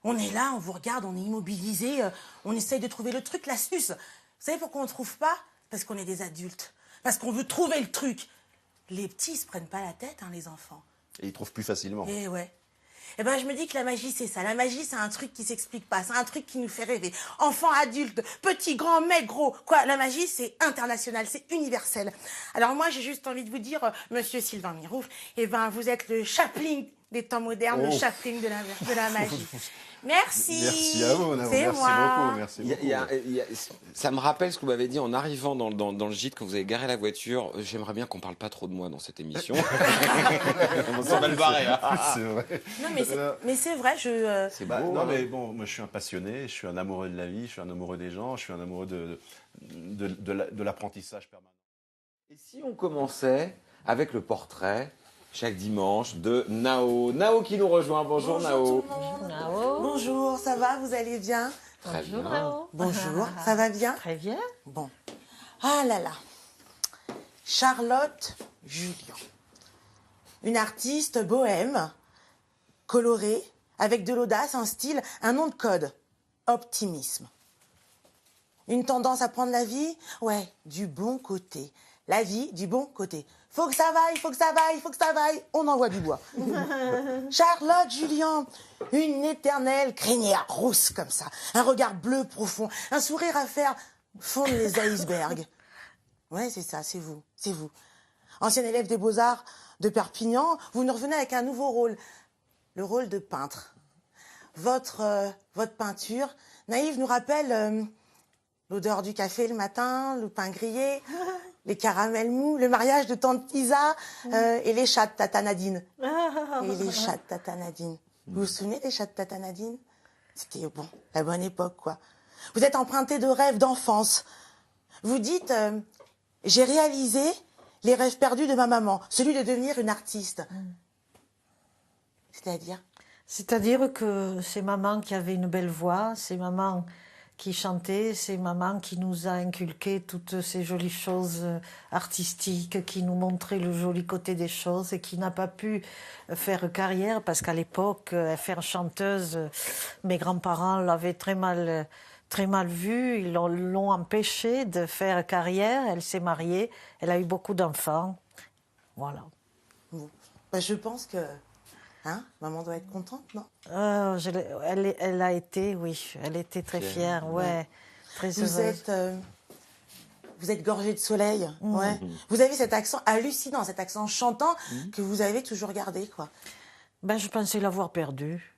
On est là, on vous regarde, on est immobilisé, on essaye de trouver le truc, l'astuce. Vous savez pourquoi on ne trouve pas? Parce qu'on est des adultes. Parce qu'on veut trouver le truc. Les petits, ils se prennent pas la tête, hein, les enfants. Et ils trouvent plus facilement. Et ouais. Eh ben, je me dis que la magie, c'est ça. La magie, c'est un truc qui s'explique pas. C'est un truc qui nous fait rêver. Enfants, adultes, petits, grands, mecs, gros. Quoi, la magie, c'est international, c'est universel. Alors moi, j'ai juste envie de vous dire, monsieur Sylvain Mirouf, eh ben, vous êtes le Chaplin des temps modernes, le chapring de la magie. Merci. Merci à vous, Nao. C'est Merci moi. beaucoup. Merci beaucoup. Ça me rappelle ce que vous m'avez dit en arrivant dans le gîte quand vous avez garé la voiture. J'aimerais bien qu'on parle pas trop de moi dans cette émission. On s'en va le barrer. Hein. C'est vrai. Non, mais c'est vrai, C'est Bah, beau. non, hein. mais bon, moi je suis un passionné, je suis un amoureux de la vie, je suis un amoureux des gens, je suis un amoureux de l'apprentissage permanent. Et si on commençait avec le portrait chaque dimanche de Nao. Nao qui nous rejoint. Bonjour Nao. tout le monde. Bonjour, ça va, vous allez bien? Très bien. Bonjour, ça va bien? Très bien. Bon. Ah là là. Charlotte Julien. Une artiste bohème, colorée, avec de l'audace, un style, un nom de code. Optimisme. Une tendance à prendre la vie? Ouais, du bon côté. La vie du bon côté. Faut que ça vaille, faut que ça vaille, faut que ça vaille. On envoie du bois. Charlotte Julien, une éternelle crinière rousse comme ça. Un regard bleu profond. Un sourire à faire fondre les icebergs. Ouais, c'est ça, c'est vous, c'est vous. Ancienne élève des Beaux-Arts de Perpignan, vous nous revenez avec un nouveau rôle. Le rôle de peintre. Votre peinture, Naïve, nous rappelle l'odeur du café le matin, le pain grillé, les caramels mous, le mariage de tante Isa et les chats de tata Nadine. Et les chats de tata Nadine. Vous vous souvenez des chats de tata Nadine? C'était, bon, la bonne époque, quoi. Vous êtes emprunté de rêves d'enfance. Vous dites, j'ai réalisé les rêves perdus de ma maman, celui de devenir une artiste. C'est-à-dire? C'est-à-dire que c'est maman qui avait une belle voix, c'est maman qui chantait, c'est maman qui nous a inculqué toutes ces jolies choses artistiques, qui nous montrait le joli côté des choses et qui n'a pas pu faire carrière parce qu'à l'époque, faire chanteuse, mes grands-parents l'avaient très mal vue, ils l'ont empêchée de faire carrière, elle s'est mariée, elle a eu beaucoup d'enfants, voilà. Bon. Ben, je pense que... Hein, maman doit être contente, non? Elle a été, oui, elle était très fière, ouais, très heureuse. Vous êtes gorgée de soleil, ouais. Vous avez cet accent hallucinant, cet accent chantant que vous avez toujours gardé, quoi. Ben, je pensais l'avoir perdu.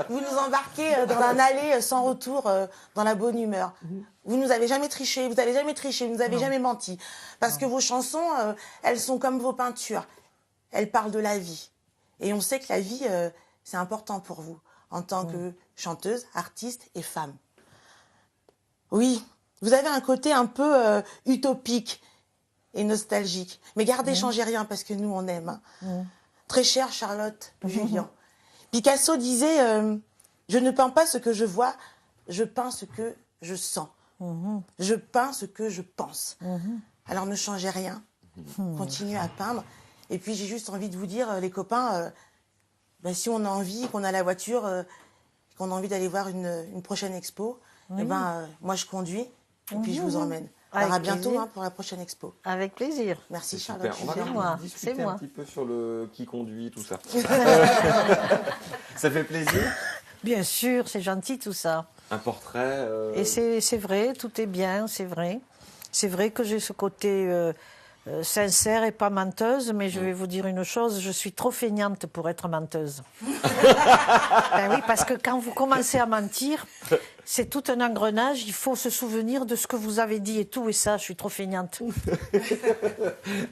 Vous nous embarquez dans un aller sans retour, dans la bonne humeur. Vous nous avez jamais triché, vous n'avez jamais triché, vous nous avez jamais menti. Parce que vos chansons, elles sont comme vos peintures. Elles parlent de la vie. Et on sait que la vie, c'est important pour vous, en tant que chanteuse, artiste et femme. Oui, vous avez un côté un peu utopique et nostalgique. Mais gardez, changez rien, parce que nous, on aime. Très chère Charlotte Julien. Picasso disait je ne peins pas ce que je vois, je peins ce que je sens. Je peins ce que je pense. Alors ne changez rien. Continuez à peindre. Et puis j'ai juste envie de vous dire, les copains, si on a envie, qu'on a la voiture, qu'on a envie d'aller voir une prochaine expo, moi je conduis et puis je vous emmène. Alors à bientôt pour la prochaine expo. Avec plaisir. Merci Charlotte. On va discuter un petit peu sur le qui conduit, tout ça. Ça fait plaisir? Bien sûr, c'est gentil tout ça. Un portrait... Et c'est vrai, tout est bien, c'est vrai. C'est vrai que j'ai ce côté sincère et pas menteuse, mais je vais vous dire une chose, je suis trop feignante pour être menteuse. Ben oui, parce que quand vous commencez à mentir, c'est tout un engrenage, il faut se souvenir de ce que vous avez dit et tout, et ça, je suis trop feignante.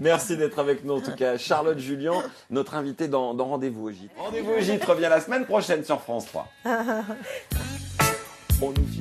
Merci d'être avec nous en tout cas. Charlotte Julien, notre invitée dans Rendez-vous au Gîte. Rendez-vous au Gîte revient la semaine prochaine sur France 3. On nous dit